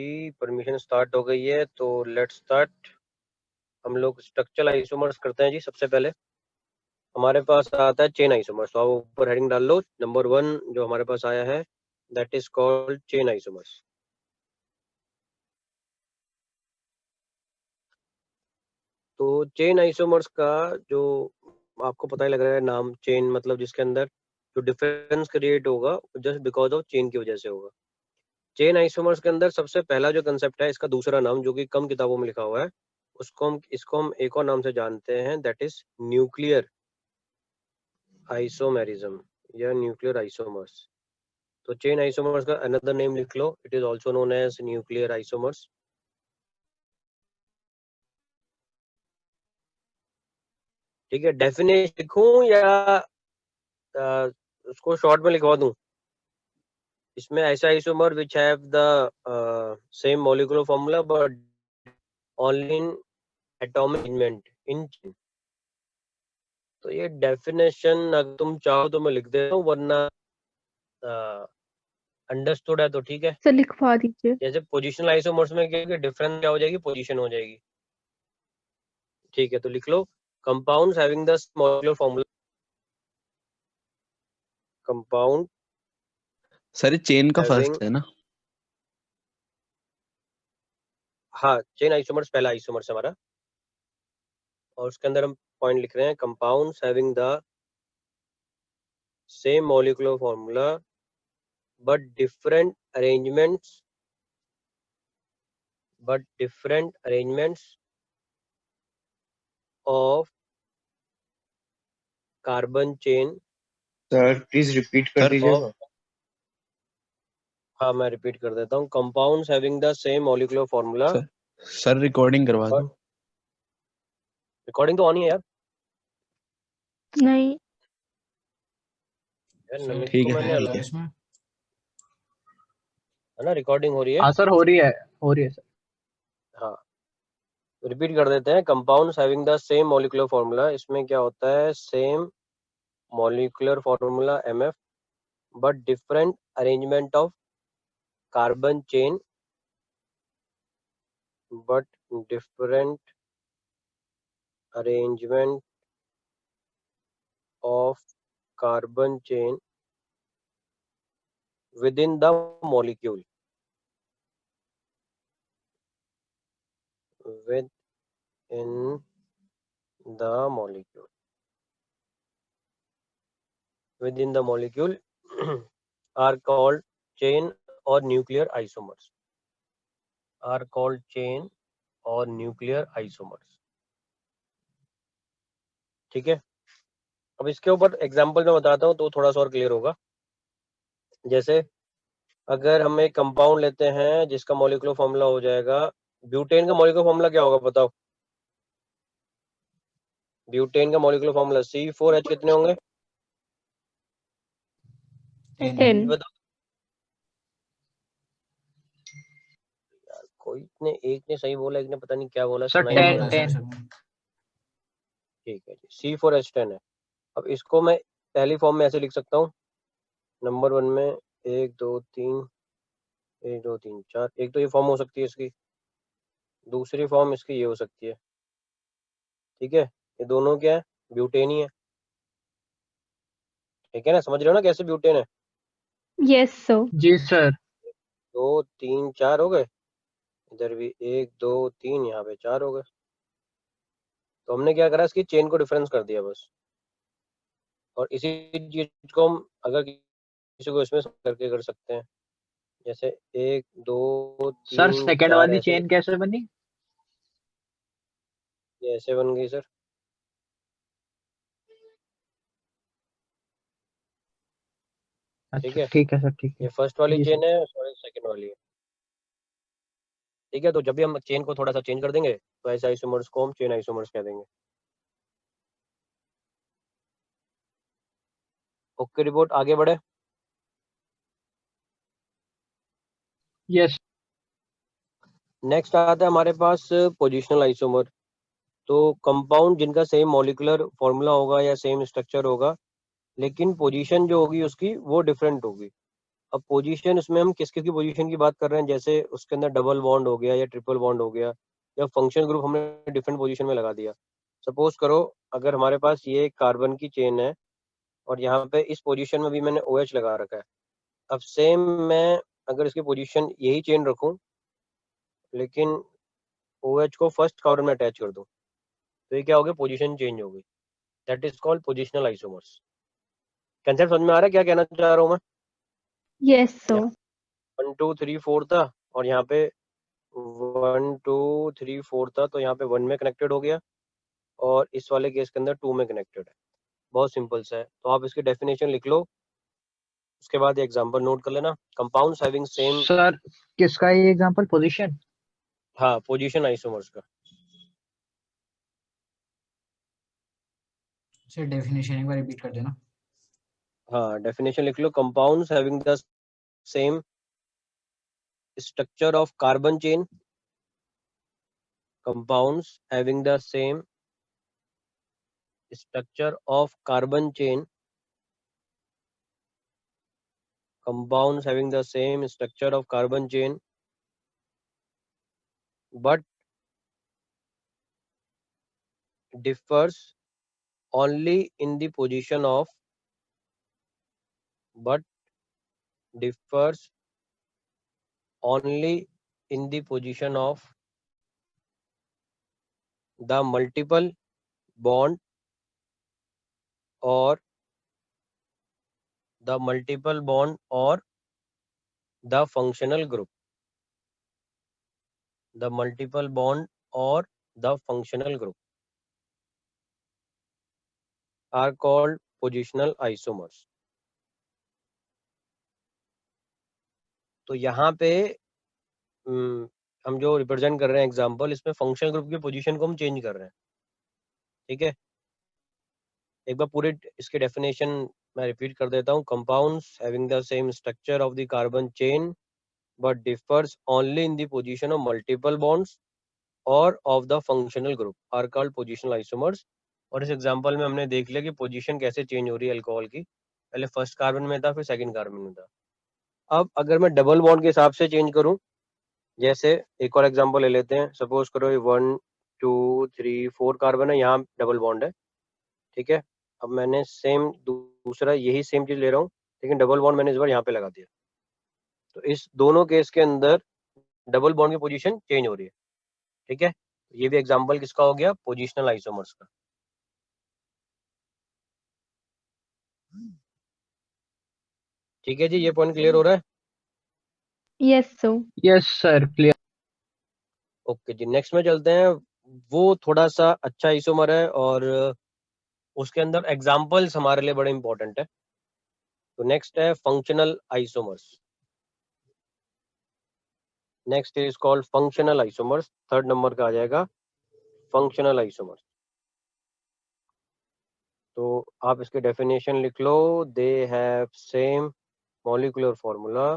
जी, permission start हो गई है तो लेट्स स्टार्ट। हम लोग स्ट्रक्चरल आइसोमर्स करते हैं जी। सबसे पहले हमारे पास आता है चेन आइसोमर्स, तो आप ऊपर हेडिंग डाल लो। नंबर 1 जो हमारे पास आया है that is called chain isomers. तो चेन आइसोमर्स का जो आपको पता ही लग रहा है नाम, चेन मतलब जिसके अंदर जो डिफरेंस क्रिएट होगा जस्ट बिकॉज ऑफ चेन की वजह से होगा। चेन आइसोमर्स के अंदर सबसे पहला जो कंसेप्ट है, इसका दूसरा नाम जो कि कम किताबों में लिखा हुआ है, इसको हम एक और नाम से जानते हैं, दैट इज न्यूक्लियर आइसोमेरिज्म या न्यूक्लियर आइसोमर्स। तो चेन आइसोमर्स का अनदर नेम लिख लो, it is also known as nuclear isomers. ठीक है, डेफिनेशन लिखूं या उसको शॉर्ट में लिखवा दूं? इसमें ऐसा isomer which have the same molecular formula but only in atomic arrangement in chain. तो ये डेफिनेशन अगर तुम चाहो तो मैं लिख देता हूँ, वरना अंडरस्टूड है तो ठीक है। सर लिखवा दीजिए। जैसे पोजिशनल आइसोमर्स में क्या डिफरेंस क्या हो जाएगी, पोजीशन हो जाएगी। ठीक है, तो लिख लो compounds having the molecular formula. Compound sir chain का हैविंग, फर्स्ट है ना? हाँ चेन आइसोमर्स पहला आइसोमर्स हमारा, और उसके अंदर हम पॉइंट लिख रहे हैं compounds having the same molecular formula but different arrangements of carbon chain. Sir please repeat कर दीजिएगा। हाँ मैं रिपीट कर देता हूँ, compounds having the same molecular formula. Sir recording करवा दो। रिकॉर्डिंग तो ऑन ही है यार। नहीं यार नमित ठीक को है मैंने ठीक है। है ना, रिकॉर्डिंग हो रही है। हाँ सर हो रही है सर। हाँ रिपीट कर देते हैं, compounds having the same molecular formula. इसमें क्या होता है, same molecular formula MF but different arrangement of carbon chain, but different arrangement of carbon chain within the molecule, within the molecule, within the molecule are called chain or nuclear isomers, are called chain or nuclear isomers। ठीक है, अब इसके ऊपर example मैं बताता हूँ तो थोड़ा सा और क्लियर होगा। जैसे अगर हम एक कंपाउंड लेते हैं जिसका मॉलिक्यूलर फॉर्मूला हो जाएगा, ब्यूटेन का मॉलिक्यूलर फॉर्मूला क्या होगा बताओ? ब्यूटेन का मॉलिक्यूलर फॉर्मूला C4H कितने होंगे? 10। बताओ यार, कोई ने एक ने सही बोला, एक ने पता नहीं क्या बोला, सर सुनाई नहीं 10 दे रहा। 10। ठीक है जी, C4H10 है। अब इसको मैं पहली फॉर्म में ऐसे लिख सकता हूँ, नंबर 1 में 1 2 3 1 2 3 4, एक तो ये फॉर्म हो सकती है इसकी, दूसरी फॉर्म इसकी ये हो सकती है। ठीक है, ये दोनों क्या है, ब्यूटेन ही है। ठीक है ना, समझ रहे हो ना कैसे ब्यूटेन है? Yes sir. जी सर। 2 3 4 हो गए, इधर भी 1 2 3, यहाँ पे 4 हो गए। तो हमने क्या करा, इसकी चेन को डिफरेंस कर दिया बस। और इसी चीज को हम अगर किसी को इसमें करके कर सकते हैं, जैसे 1 2 सर 3 सेकंड 4 वाली ऐसे चेन कैसे बनी? ये ऐसे बन गई सर। ठीक अच्छा है, ठीक है सर ठीक है। ये फर्स्ट वाली जी सर। चेन है, सॉरी सेकंड वाली है। ठीक है, तो जब भी हम चेन को थोड़ा सा चेंज कर देंगे तो ऐसे आइसोमर्स को हम चेन आइसोमर्स कह देंगे। ओके रिपोर्ट, आगे बढ़े। यस। नेक्स्ट आता है हमारे पास पोजिशनल आइसोमर। तो कंपाउंड जिनका सेम मॉलिक्यूलर फॉर्मूला होगा या सेम स्ट्रक्चर होगा, लेकिन पोजीशन जो होगी उसकी वो डिफरेंट होगी। अब पोजीशन, इसमें हम किस किस की पोजीशन की बात कर रहे हैं, जैसे उसके अंदर डबल बॉन्ड हो गया या ट्रिपल बॉन्ड हो गया या फंक्शनल ग्रुप हमने डिफरेंट पोजीशन में लगा दिया। सपोज करो अगर हमारे पास ये कार्बन की चेन है और यहाँ पे इस पोजीशन में भी मैंने OH लगा रखा है। अब सेम मैं अगर इसकी पोजीशन यही चेन रखूं लेकिन OH को फर्स्ट कार्बन में अटैच कर दूं तो ये क्या हो गया, पोजीशन चेंज हो गई। That is called positional isomers. Concept समझ में आ रहा है क्या कहना चाह रहा हूँ मैं? Yes, so. 1 2 3 4 था और यहाँ पे 1 2 3 4 था, तो यहाँ पे 1 में कनेक्टेड हो गया और इस वाले केस के अंदर 2 में कनेक्टेड है। बहुत सिंपल सा है, तो आप इसकी डेफिनेशन लिख लो, उसके बाद एग्जांपल नोट कर लेना। कंपाउंड्स हैविंग सेम, सर किसका ये एग्जांपल? पोजीशन? हाँ पोजीशन आइसोमर्स का। सर डेफिनेशन एक बार रिपीट कर देना। हाँ डेफिनेशन लिख लो, compounds having the same structure of carbon chain, compounds having the same structure of carbon chain, compounds having the same structure of carbon chain but differs only in the position of, but differs only in the position of the multiple bond or the multiple bond or the functional group, the multiple bond or the functional group are called positional isomers. तो यहाँ पे हम जो represent कर रहे हैं example, इसमें functional group की पोजीशन को हम चेंज कर रहे हैं। ठीक है, एक बार पूरे इसके डेफिनेशन मैं रिपीट कर देता हूँ। Compounds having the same structure of the carbon chain but differs only in the position of multiple bonds और of the functional group are called positional isomers. और इस एग्जांपल में हमने देख लिया कि पोजीशन कैसे चेंज हो रही है अल्कोहल की, पहले फर्स्ट कार्बन में था फिर सेकंड कार्बन में था। अब अगर मैं डबल बॉन्ड के हिसाब से चेंज करूं, जैसे एक और एग्जांपल ले लेते हैं, सपोज करो 1 2 3 4 कार्बन है, यहाँ डबल बॉन्ड है। ठीक है, अब मैंने सेम दूसरा यही सेम चीज ले रहा हूँ लेकिन डबल बॉन्ड मैंने इस बार यहाँ पे लगा दिया, तो इस दोनों केस के अंदर डबल बॉन्ड की पोजीशन चेंज हो रही है। ठीक है, ये भी एग्जांपल किसका हो गया, पोजिशनल आइसोमर्स का। ठीक है जी, ये पॉइंट क्लियर हो रहा है? Yes, so. Yes sir, clear. Okay जी, नेक्स्ट में चलते हैं। वो थोड़ा सा अच्छा आइसोमर है और उसके अंदर एग्जांपल्स हमारे लिए बड़े इंपॉर्टेंट है। तो नेक्स्ट है functional isomers. Next is called functional isomers, third number का आ जाएगा फंक्शनल आइसोमर्स। तो आप इसके डेफिनेशन लिख लो, they have same molecular formula,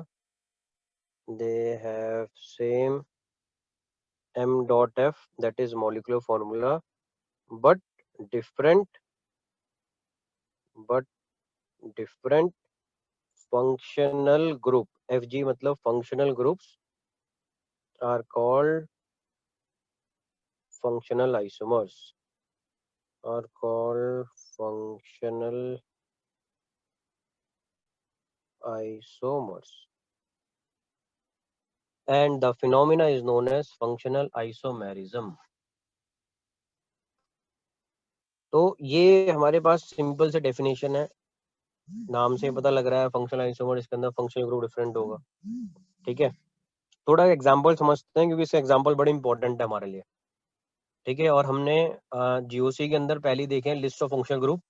they have same m.f that is molecular formula but different functional group, FG मतलब functional groups are called functional isomers, are called functional isomers and the phenomena is known as functional isomerism। तो ये हमारे पास simple से definition है, नाम से पता लग रहा है फंक्शनल आइसोमर, इसके अंदर फंक्शनल ग्रुप डिफरेंट होगा। ठीक है, थोड़ा एग्जांपल समझते हैं क्योंकि इसके एग्जांपल बड़े इंपॉर्टेंट है हमारे लिए। ठीक है, और हमने GOC के अंदर पहले देखे हैं लिस्ट ऑफ फंक्शनल ग्रुप,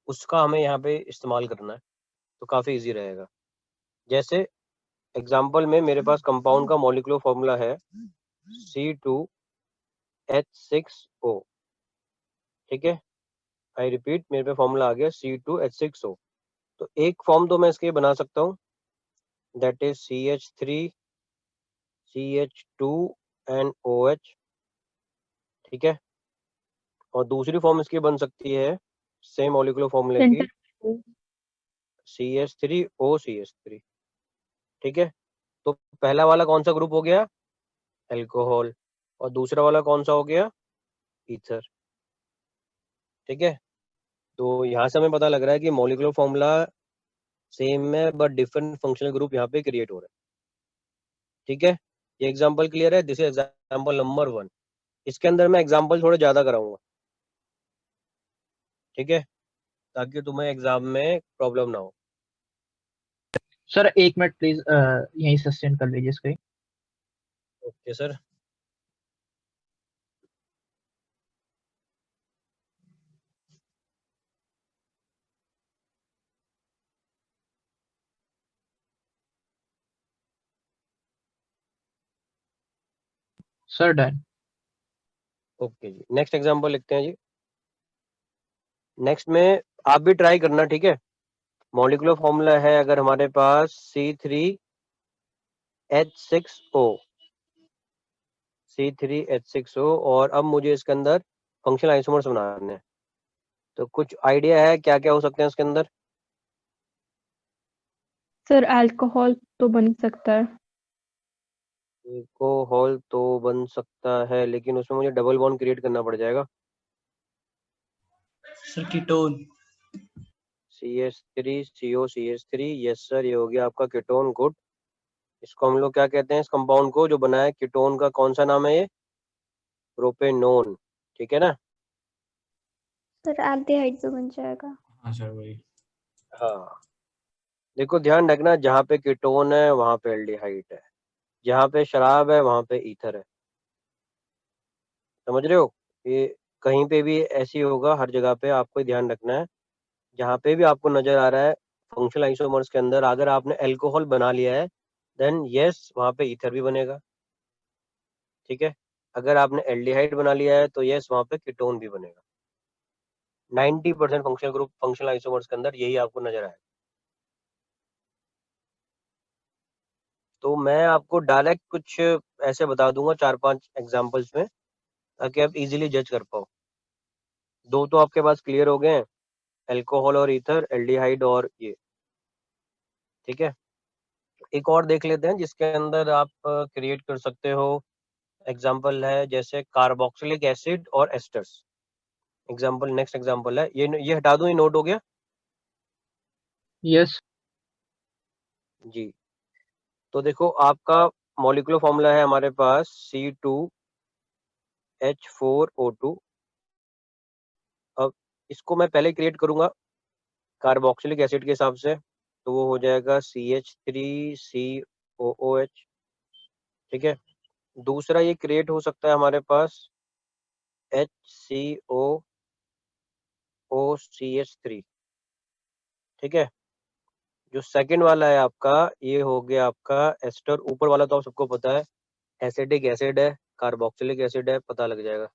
उसका हमें यहाँ पे इस्तेमाल करना है तो काफी इजी रहेगा। जैसे एग्जांपल में मेरे पास कंपाउंड का मॉलिक्यूलर फॉर्मूला है C2H6O। ठीक है, आई रिपीट, मेरे पे फॉर्मूला आ गया C2H6O। तो एक फॉर्म तो मैं इसके बना सकता हूँ, that is CH3CH2 and OH। ठीक है, और दूसरी फॉर्म इसकी बन सकती है सेम मॉलिक्यूलर फॉर्मूले की Center. CH3OCH3। ठीक है, तो पहला वाला कौन सा ग्रुप हो गया, अल्कोहल, और दूसरा वाला कौन सा हो गया, ईथर। ठीक है, तो यहाँ से हमें पता लग रहा है कि मॉलिक्यूलर फॉर्मूला सेम है बट डिफरेंट फंक्शनल ग्रुप यहाँ पे क्रिएट हो रहा है। ठीक है, ये एग्जांपल क्लियर है, दिस इज एग्जांपल नंबर 1। इसके अंदर मैं एग्जांपल थोड़े ज्यादा कराऊंगा, ठीक है, ताकि तुम्हें एग्जाम में प्रॉब्लम ना हो। सर 1 मिनट प्लीज यहीं सस्टेन कर लीजिए screen. Okay sir. Sir done. Okay जी, नेक्स्ट एग्जांपल लिखते हैं जी। नेक्स्ट में आप भी ट्राई करना, ठीक है। मॉलिक्यूलर फॉर्मूला है अगर हमारे पास C3H6O, C3H6O, और अब मुझे इसके अंदर फंक्शनल आइसोमर्स बनाने हैं, तो कुछ आइडिया है क्या क्या हो सकते हैं इसके अंदर? सर अल्कोहल तो बन सकता है। अल्कोहल तो बन सकता है, लेकिन उसमें मुझे डबल बॉन्ड क्रिएट करना पड़ जाएगा। Sir ketone. CH3COCH3, yes sir, ये हो गया आपका कीटोन, गुड। इसको हम लोग क्या कहते हैं, इस कंपाउंड को जो बना है कीटोन का, कौन सा नाम है ये, प्रोपेनोन, ठीक है ना। सर एल्डिहाइड तो बन जाएगा। हाँ सर वही। हाँ, देखो ध्यान रखना, जहाँ पे कीटोन है वहां पे एल्डिहाइड है, जहाँ पे शराब है वहां पे ईथर है, समझ रहे हो। ये कहीं पे भी ऐसी होगा, हर जगह पे आपको ध्यान रखना है। जहाँ पे भी आपको नजर आ रहा है फंक्शनल आइसोमर्स के अंदर अगर आपने अल्कोहल बना लिया है, देन यस वहां पे ईथर भी बनेगा, ठीक है। अगर आपने एल्डिहाइड बना लिया है तो यस वहां पे कीटोन भी बनेगा। 90% फंक्शनल ग्रुप फंक्शनल आइसोमर्स के अंदर यही आपको नजर आएगा। तो मैं आपको डायरेक्ट कुछ ऐसे बता दूंगा 4-5 एग्जांपल्स में, ताकि आप इजीली जज कर पाओ। दो तो आपके पास क्लियर हो गए हैं, अल्कोहल और ईथर, एल्डिहाइड और ये, ठीक है। एक और देख लेते हैं जिसके अंदर आप क्रिएट कर सकते हो। एग्जांपल है जैसे कार्बोक्सिलिक एसिड और एस्टर्स। एग्जांपल, नेक्स्ट एग्जांपल है ये हटा दूं, ये नोट हो गया यस। जी। तो देखो आपका मॉलिक्यूलर फॉर्मूला है हमारे पास C2H4O2। अब इसको मैं पहले क्रिएट करूंगा कार्बोक्सिलिक एसिड के हिसाब से, तो वो हो जाएगा CH3COOH, ठीक है। दूसरा ये क्रिएट हो सकता है हमारे पास HCOOCH3, ठीक है। जो सेकंड वाला है आपका, ये हो गया आपका एस्टर। ऊपर वाला तो आप सबको पता है, एसिडिक एसिड है, कार्बोक्सिलिक एसिड है, पता लग जाएगा।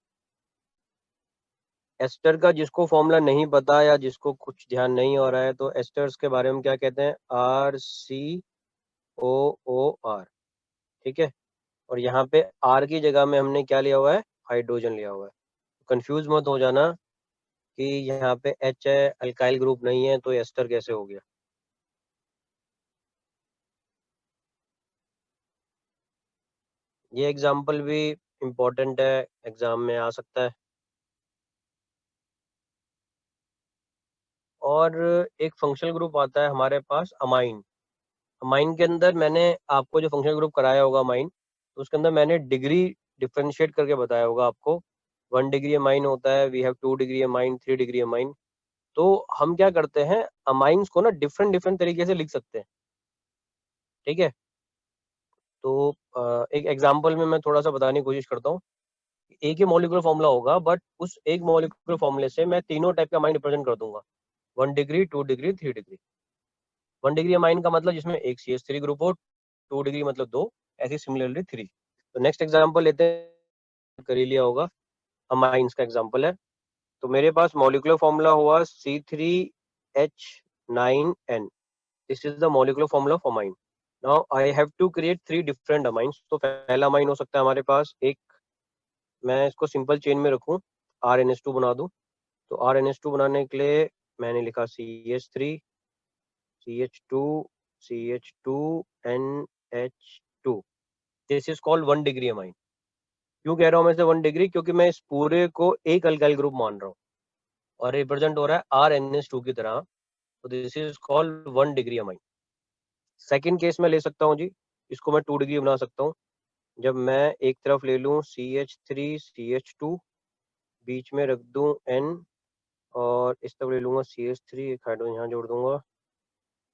एस्टर का जिसको फॉर्मूला नहीं पता या जिसको कुछ ध्यान नहीं हो रहा है, तो एस्टर्स के बारे में क्या कहते हैं, RCOOR, ठीक है। और यहाँ पे R की जगह में हमने क्या लिया हुआ है, हाइड्रोजन लिया हुआ है। कंफ्यूज मत हो जाना कि यहाँ पे H है, अल्काइल ग्रुप नहीं है, तो एस्टर कैसे हो गया। ये एग्जाम्पल भी इम्पोर्टेंट है, एग्जाम में आ सकता है। और एक फंक्शनल ग्रुप आता है हमारे पास अमाइन। अमाइन के अंदर मैंने आपको जो फंक्शनल ग्रुप कराया होगा अमाइन, तो उसके अंदर मैंने डिग्री डिफरेंशिएट करके बताया होगा आपको। 1 डिग्री अमाइन होता है, we have 2 degree amine, 3 degree amine. तो हम क्या करते हैं, अमाइंस को ना डिफरेंट डिफरेंट तरीके से लिख सकते हैं, ठीक है। तो एक एग्जांपल में मैं थोड़ा सा बताने की कोशिश करता हूँ। एक ही मॉलिक्यूलर फॉर्मूला होगा, बट उस एक मॉलिक्यूलर फॉर्मूले से मैं तीनों टाइप का अमाइन रिप्रेजेंट कर दूंगा, 1 degree, 2 degree, 3 degree. 1 degree amine का मतलब जिसमें एक CH3 ग्रुप हो, 2 डिग्री मतलब 2, ऐसे सिमिलरली 3। तो नेक्स्ट एग्जांपल लेते हैं, कर ही लिया होगा, अमाइंस का एग्जांपल है। तो मेरे पास मॉलिक्यूलर फॉर्मूला हुआ C3H9N, this is the molecular formula of amine. Now I have to create 3 different amines. तो पहला अमाइन हो सकता है हमारे पास एक, मैं इसको सिंपल चेन में रखूं, RNH2 बना दूं। तो RNH2 बनाने के लिए मैंने लिखा CH3, CH2, CH2NH2, this is called 1 degree amine. क्यों कह रहा हूँ मैं इसे 1 डिग्री, क्योंकि मैं इस पूरे को एक अल्काइल ग्रुप मान रहा हूँ और रिप्रेजेंट हो रहा है RNH2 की तरह, तो this is called 1 degree amine. Second case में ले सकता हूँ जी, इसको मैं 2 डिग्री बना सकता हूँ। जब मैं एक तरफ ले लूँ CH3 CH2, बीच में रख दूँ N, और इस तरफ ले लूँगा CH3, एक हाइड्रोजन यहाँ जोड़ दूंगा,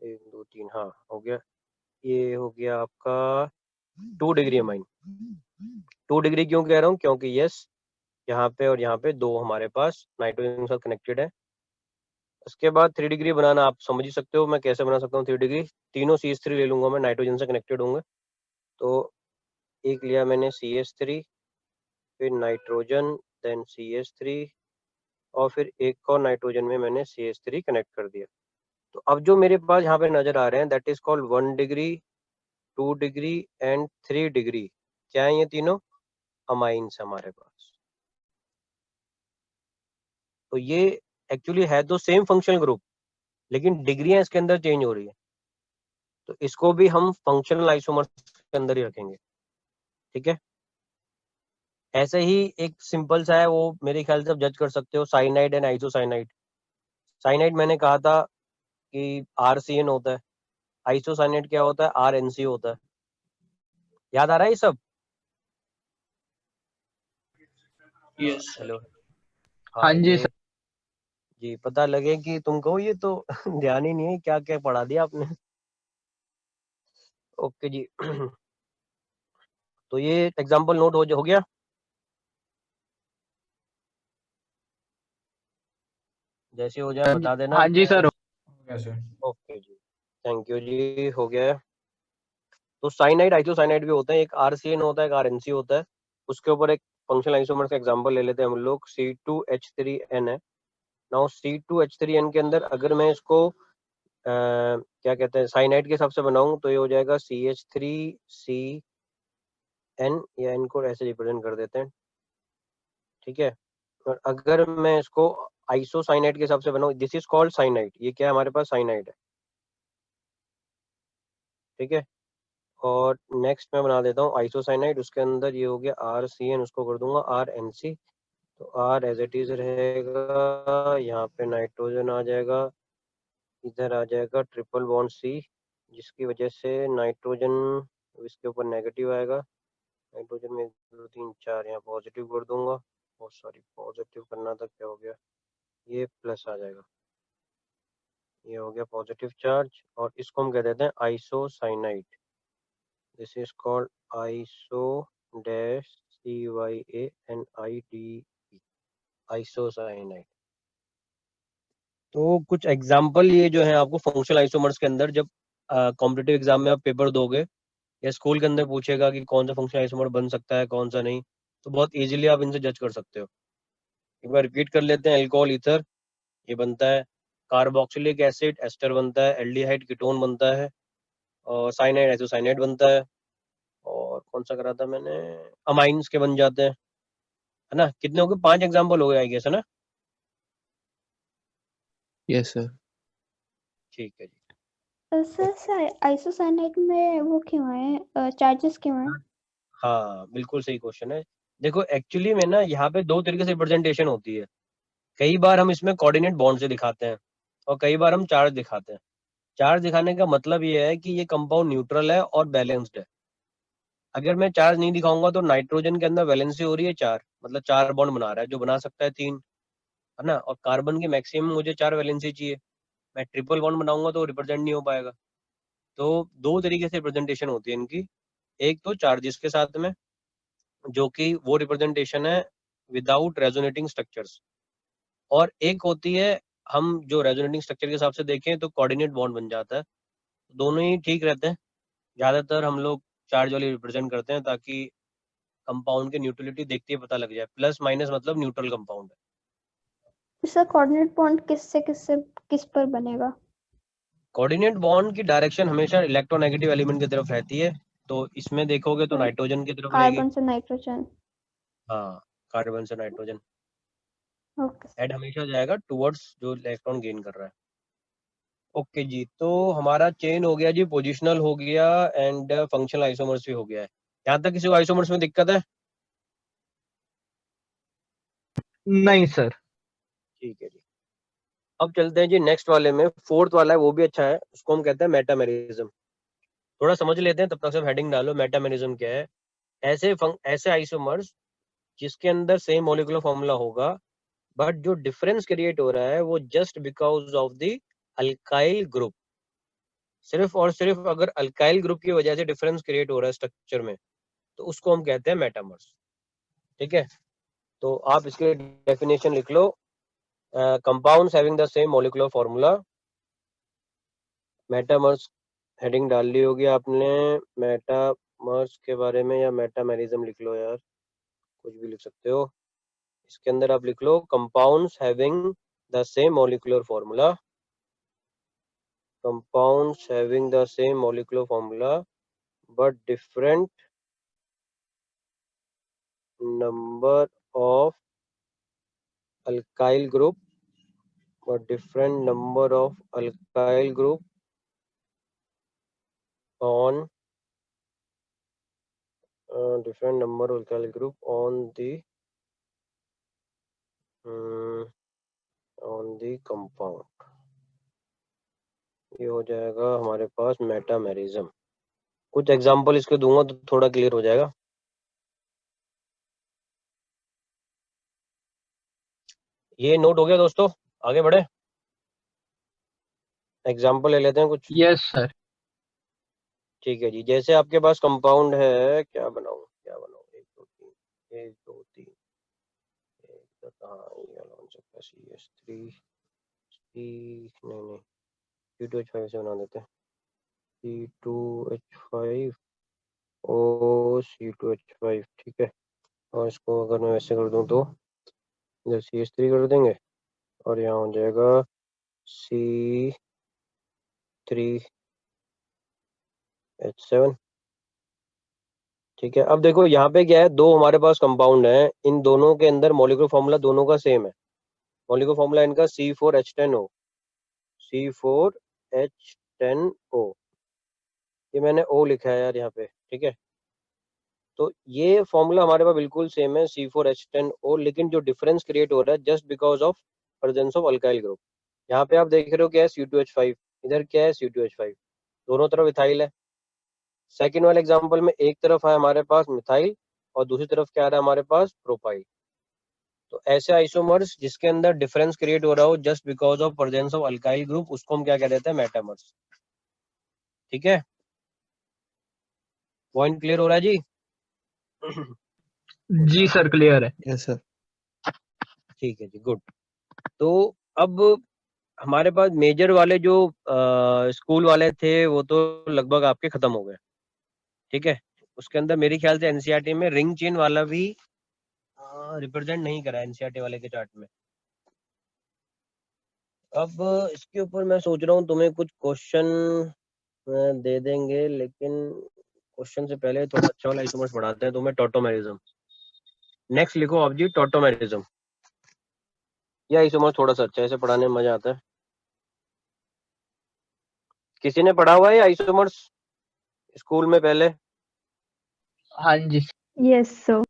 1 2 3, हाँ हो गया। ये हो गया आपका 2 डिग्री अमाइन। 2 डिग्री क्यों कह रहा हूँ, क्योंकि यस यहाँ पे और यहाँ पे 2 हमारे पास नाइट्रोजन के साथ कनेक्टेड है। उसके बाद 3 डिग्री बनाना आप समझ ही सकते हो मैं कैसे बना सकता हूँ 3 डिग्री। तीनों CH3 ले लूंगा मैं, नाइट्रोजन से कनेक्टेड होंगे। तो एक लिया मैंने CH3, फिर नाइट्रोजन, देन CH3, और फिर एक और नाइट्रोजन में मैंने CH3 कनेक्ट कर दिया। तो अब जो मेरे पास यहाँ पे नजर आ रहे हैं that is called 1 degree, 2 degree and 3 degree. क्या है ये तीनों? अमाइंस हमारे पास। तो ये एक्चुअली है तो सेम फंक्शनल ग्रुप, लेकिन डिग्रियां इसके अंदर चेंज हो रही है, तो इसको भी हम फंक्शनल आइसोमर्स के अंदर ही रखेंगे। ठीक है, ऐसे ही एक सिंपल सा है, वो मेरे ख्याल से आप जज कर सकते हो, साइनाइड एंड आइसोसाइनाइड। साइनाइड मैंने कहा था कि RCN होता है, आइसोसाइनाइड क्या होता है? RNC होता है। याद आ रहा है ये सब? यस हेलो, हाँ जी ये सर। जी पता लगे कि तुमको ये तो ध्यान ही नहीं है क्या क्या पढ़ा दिया आपने। ओके जी तो ये एग्जांपल नोट हो गया। जैसे हो जाए बता देना। हाँ जी सर। हो गया सर। ओके जी, थैंक यू जी, हो गया है। तो साइनाइड आइसोसाइनाइड भी होते हैं, एक RCN होता है, एक RNC होता है। उसके ऊपर एक फंक्शनल आइसोमर का एग्जांपल ले लेते हैं हम लोग, C2H3N है। नाउ C2H3N के अंदर अगर मैं इसको क्या कहते हैं साइनाइड के हिसाब से बनाऊं तो ये हो जाएगा CH3CN, या N को ऐसे रिप्रेजेंट कर देते हैं। ठीक है, और अगर मैं इसको आइसोसाइनाइड के हिसाब से बनाऊं, दिस इज कॉल्ड साइनाइड। ये क्या है हमारे पास? साइनाइड है। ठीक है, और नेक्स्ट मैं बना देता हूँ आइसोसाइनाइड। उसके अंदर ये हो गया RCN, उसको कर दूंगा RNC। तो R एज इट इज रहेगा, यहाँ पे नाइट्रोजन आ जाएगा, इधर आ जाएगा ट्रिपल बॉन्ड C, जिसकी वजह से नाइट्रोजन इसके ऊपर नेगेटिव आएगा। नाइट्रोजन में 2 3 4 यहाँ पॉजिटिव कर दूंगा, और सॉरी पॉजिटिव करना था, क्या हो गया, ये प्लस आ जाएगा। ये हो गया पॉजिटिव चार्ज, और इसको हम कह देते हैं isocyanide. This is called iso dash CYANID, isocyanide. तो कुछ एग्जांपल ये जो है आपको फंक्शनल आइसोमर्स के अंदर, जब कॉम्पिटिटिव एग्जाम में आप पेपर दोगे या स्कूल के अंदर पूछेगा कि कौन सा फंक्शनल आइसोमर बन सकता है कौन सा नहीं, तो बहुत इजीली आप इनसे जज कर सकते हो। एक बार रिपीट कर लेते हैं। अल्कोहल ईथर ये बनता है, कार्बोक्सिलिक एसिड एस्टर बनता है, एल्डिहाइड कीटोन बनता है, और साइनाइड आइसोसाइनाइड बनता है, और कौन सा करा था मैंने, अमाइंस के बन जाते हैं, है ना। कितने हो गए? 5 एग्जाम्पल हो गए आई गेस, है ना। Yes sir. ठीक है जी। सर आइसोसाइनाइड में वो क्यों है, चार्जेस क्यों है? हाँ बिल्कुल सही क्वेश्चन है। देखो एक्चुअली में ना यहाँ पे 2 तरीके से रिप्रेजेंटेशन होती है। कई बार हम इसमें कोऑर्डिनेट बॉन्ड से दिखाते हैं, और कई बार हम चार्ज दिखाते हैं। चार्ज दिखाने का मतलब ये है कि ये कंपाउंड न्यूट्रल है और बैलेंस्ड है। अगर मैं चार्ज नहीं दिखाऊंगा तो नाइट्रोजन के अंदर वैलेंसी हो रही है 4, मतलब 4 बॉन्ड बना रहा है, जो बना सकता है 3, है ना। और कार्बन की मैक्सिमम मुझे 4 वैलेंसी चाहिए, मैं ट्रिपल बॉन्ड बनाऊंगा तो रिप्रेजेंट नहीं हो पाएगा। तो 2 तरीके से रिप्रेजेंटेशन होती है इनकी। एक तो चार्जेस के साथ में, जो कि वो रिप्रेजेंटेशन है विदाउट रेजोनेटिंग स्ट्रक्चर्स, और एक होती है हम जो रेजोनेटिंग स्ट्रक्चर के हिसाब से देखें तो कोऑर्डिनेट बॉन्ड बन जाता है। दोनों ही ठीक रहते हैं। ज्यादातर हम लोग चार्ज वाली रिप्रेजेंट करते हैं, ताकि कंपाउंड की न्यूट्रलिटी देखते ही पता लग जाए, प्लस माइनस मतलब न्यूट्रल कंपाउंड है। सर कोऑर्डिनेट बॉन्ड किस पर बनेगा? कोऑर्डिनेट बॉन्ड की डायरेक्शन हमेशा इलेक्ट्रोनेगेटिव एलिमेंट की तरफ रहती है, तो इसमें देखोगे तो नाइट्रोजन की तरफ रहेगी। कार्बन से नाइट्रोजन। हाँ, कार्बन से नाइट्रोजन ओके। हेड हमेशा जाएगा टुवर्ड्स जो इलेक्ट्रॉन गेन कर रहा है। ओके जी, तो हमारा चेन हो गया जी, पोजिशनल हो गया एंड फंक्शनल आइसोमर्स भी हो गया है। यहाँ तक किसी को आइसोमर्स में दिक्कत है? नहीं सर। ठीक है जी, अब चलते हैं जी नेक्स्ट वाले में। फोर्थ वाला है, वो भी अच्छा है, उसको हम कहते हैं मेटामेरिज्म। थोड़ा समझ लेते हैं, तब तक सब हेडिंग डालो। मेटामेरिज्म क्या है? ऐसे आइसोमर्स जिसके अंदर सेम मॉलिक्यूलर फॉर्मूला होगा, बट जो डिफरेंस क्रिएट हो रहा है वो just because of the alkyl group. सिर्फ और सिर्फ अगर अल्काइल ग्रुप की वजह से डिफरेंस क्रिएट हो रहा है स्ट्रक्चर में, तो उसको हम कहते हैं मेटामर्स। ठीक है, तो आप इसके डेफिनेशन लिख लो। Compounds having the same molecular formula, metamers heading डाल ली होगी आपने। मेटामर्स के बारे में या मेटामेरिज्म लिख लो यार, कुछ भी लिख सकते हो। इसके अंदर आप लिख लो compounds having the same molecular formula, compounds having the same molecular formula but different number of alkyl group on different number of alkyl group on the compound। ये हो जाएगा हमारे पास मेटामेरिज्म। कुछ एग्जांपल इसके दूंगा तो थोड़ा क्लियर हो जाएगा। ये नोट हो गया दोस्तों, आगे बढ़े, एग्जांपल ले लेते हैं कुछ। Yes sir. ठीक है जी, जैसे आपके पास कंपाउंड है, क्या बनाऊं, एक दो तीन, एक दो तीन, एक तो कहाँ ये वाला बन सकता है, CH3 नहीं C2H5 से बना देते हैं, C2H5 O C2H5। ठीक है, और इसको अगर मैं वैसे कर दूं तो इधर CH3 कर देंगे और यहाँ हो जाएगा C3H7। ठीक है, अब देखो यहाँ पे क्या है, दो हमारे पास कंपाउंड है, इन दोनों के अंदर मॉलिक्यूलर फॉर्मूला दोनों का सेम है। मॉलिक्यूलर फॉर्मूला इनका C4H10O, C4H10O। ये मैंने O लिखा है यार यहाँ पे, ठीक है। तो ये फॉर्मूला हमारे पास बिल्कुल सेम है, C4H10O, लेकिन जो डिफरेंस क्रिएट हो रहा है just because of presence of alkyl group. यहाँ पे आप देख रहे हो क्या है, C2H5, इधर क्या है C2H5, दोनों तरफ इथाइल है। सेकेंड वाले एग्जाम्पल में एक तरफ है हमारे पास मिथाइल और दूसरी तरफ क्या आ रहा है हमारे पास, प्रोपाइल। तो ऐसे आइसोमर्स जिसके अंदर डिफरेंस क्रिएट हो रहा हो just because of presence of alkyl group, उसको हम क्या कह देते हैं, मेटामर्स। ठीक है, पॉइंट क्लियर हो रहा है जी? जी सर क्लियर है। Yes sir. ठीक है जी, गुड। तो अब हमारे पास मेजर वाले जो स्कूल वाले थे वो तो लगभग आपके खत्म हो गए। ठीक है, उसके अंदर मेरे ख्याल से एनसीईआरटी में रिंग चेन वाला भी रिप्रेजेंट नहीं करा एनसीईआरटी वाले के चार्ट में। अब इसके ऊपर मैं सोच रहा हूँ तुम्हें कुछ क्वेश्चन दे देंगे, लेकिन क्वेश्चन से पहले थोड़ा अच्छा वाला आइसोमर्स पढ़ाते हैं तुम्हें, टॉटोमेरिज्म। नेक्स्ट लिखो आप जी, टॉटोमेरिज्म। यह आइसोमर्स थोड़ा सा अच्छा है, इसे पढ़ाने में मजा आता है। किसी ने पढ़ा हुआ है आइसोमर्स स्कूल में पहले? हाँ जी। Yes, sir.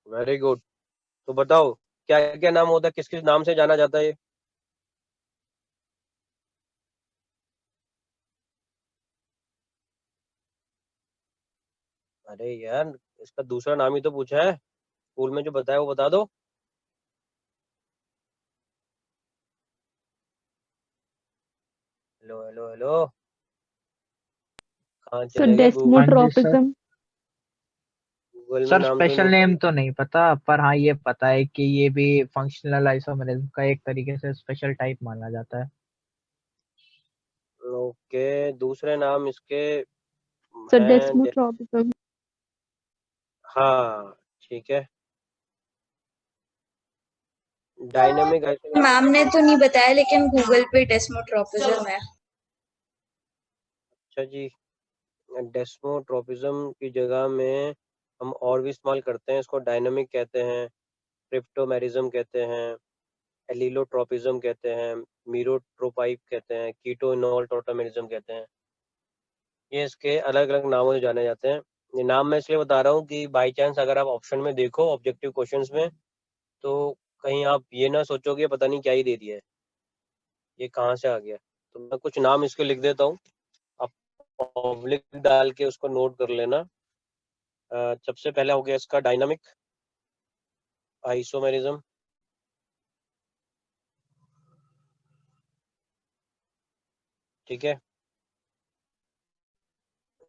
Very good. तो बताओ क्या क्या नाम होता है, किस किस नाम से जाना जाता है ये? अरे यार, इसका दूसरा नाम ही तो पूछा है, स्कूल में जो बताया वो बता दो। हेलो हेलो हेलो, कहाँ So चले गए? गूगल, हाँ जी सर। desmotropism. गूगल में सर नाम तो स्पेशल नहीं नेम है। तो नहीं पता, पर हाँ ये पता है कि ये भी फंक्शनल आइसोमेरिज्म का एक तरीके से स्पेशल टाइप माना जाता है। ओके, दूसरे नाम इसके So हैं desmotropism. हाँ, ठीक है, डायनेमिक आइसोमर्स। मैम ने तो नहीं बताया, लेकिन गूगल पे डेस्मोट्रोपिज्म है। अच्छा जी, डेस्मोट्रोपिज्म की जगह में हम और भी इस्तेमाल करते हैं इसको, डायनेमिक कहते हैं, क्रिप्टोमेरिज्म कहते हैं, एलिलोट्रोपिज्म कहते हैं, मीरोट्रोपाइप कहते हैं, कीटोइनॉल टोटामेरिज्म कहते हैं। ये इसके अलग अलग नामों से जाने जाते हैं। ये नाम मैं इसलिए बता रहा हूँ कि बाई चांस अगर आप ऑप्शन में देखो ऑब्जेक्टिव क्वेश्चंस में, तो कहीं आप ये ना सोचोगे पता नहीं क्या ही दे दिया है, ये कहाँ से आ गया। तो मैं कुछ नाम इसके लिख देता हूँ, आप ऑब्लिक डाल के उसको नोट कर लेना। सबसे पहला हो गया इसका डायनामिक आइसोमेरिज्म, ठीक है,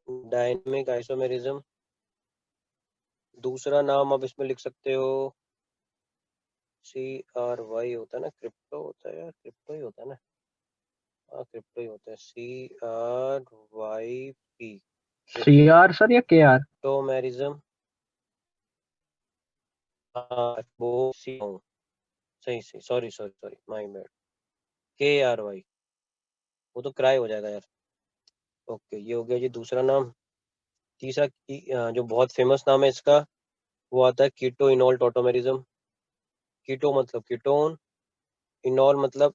डायनामिक आइसोमेरिज्म। दूसरा नाम आप इसमें लिख सकते हो CRY होता है ना, क्रिप्टो होता है यार, क्रिप्टो ही होता है ना, हाँ क्रिप्टो ही होता है, CRYP, CR सर या KR? क्रिप्टोमेरिज्म। हाँ वो सी हूँ, सही सही, sorry sorry sorry, my bad, KRY, वो तो क्राई हो जाएगा यार। ओके, ये हो गया जी दूसरा नाम। तीसरा जो बहुत फेमस नाम है इसका, वो आता है कीटो इनॉल टोटोमेरिज्म। कीटो मतलब कीटोन, इनॉल मतलब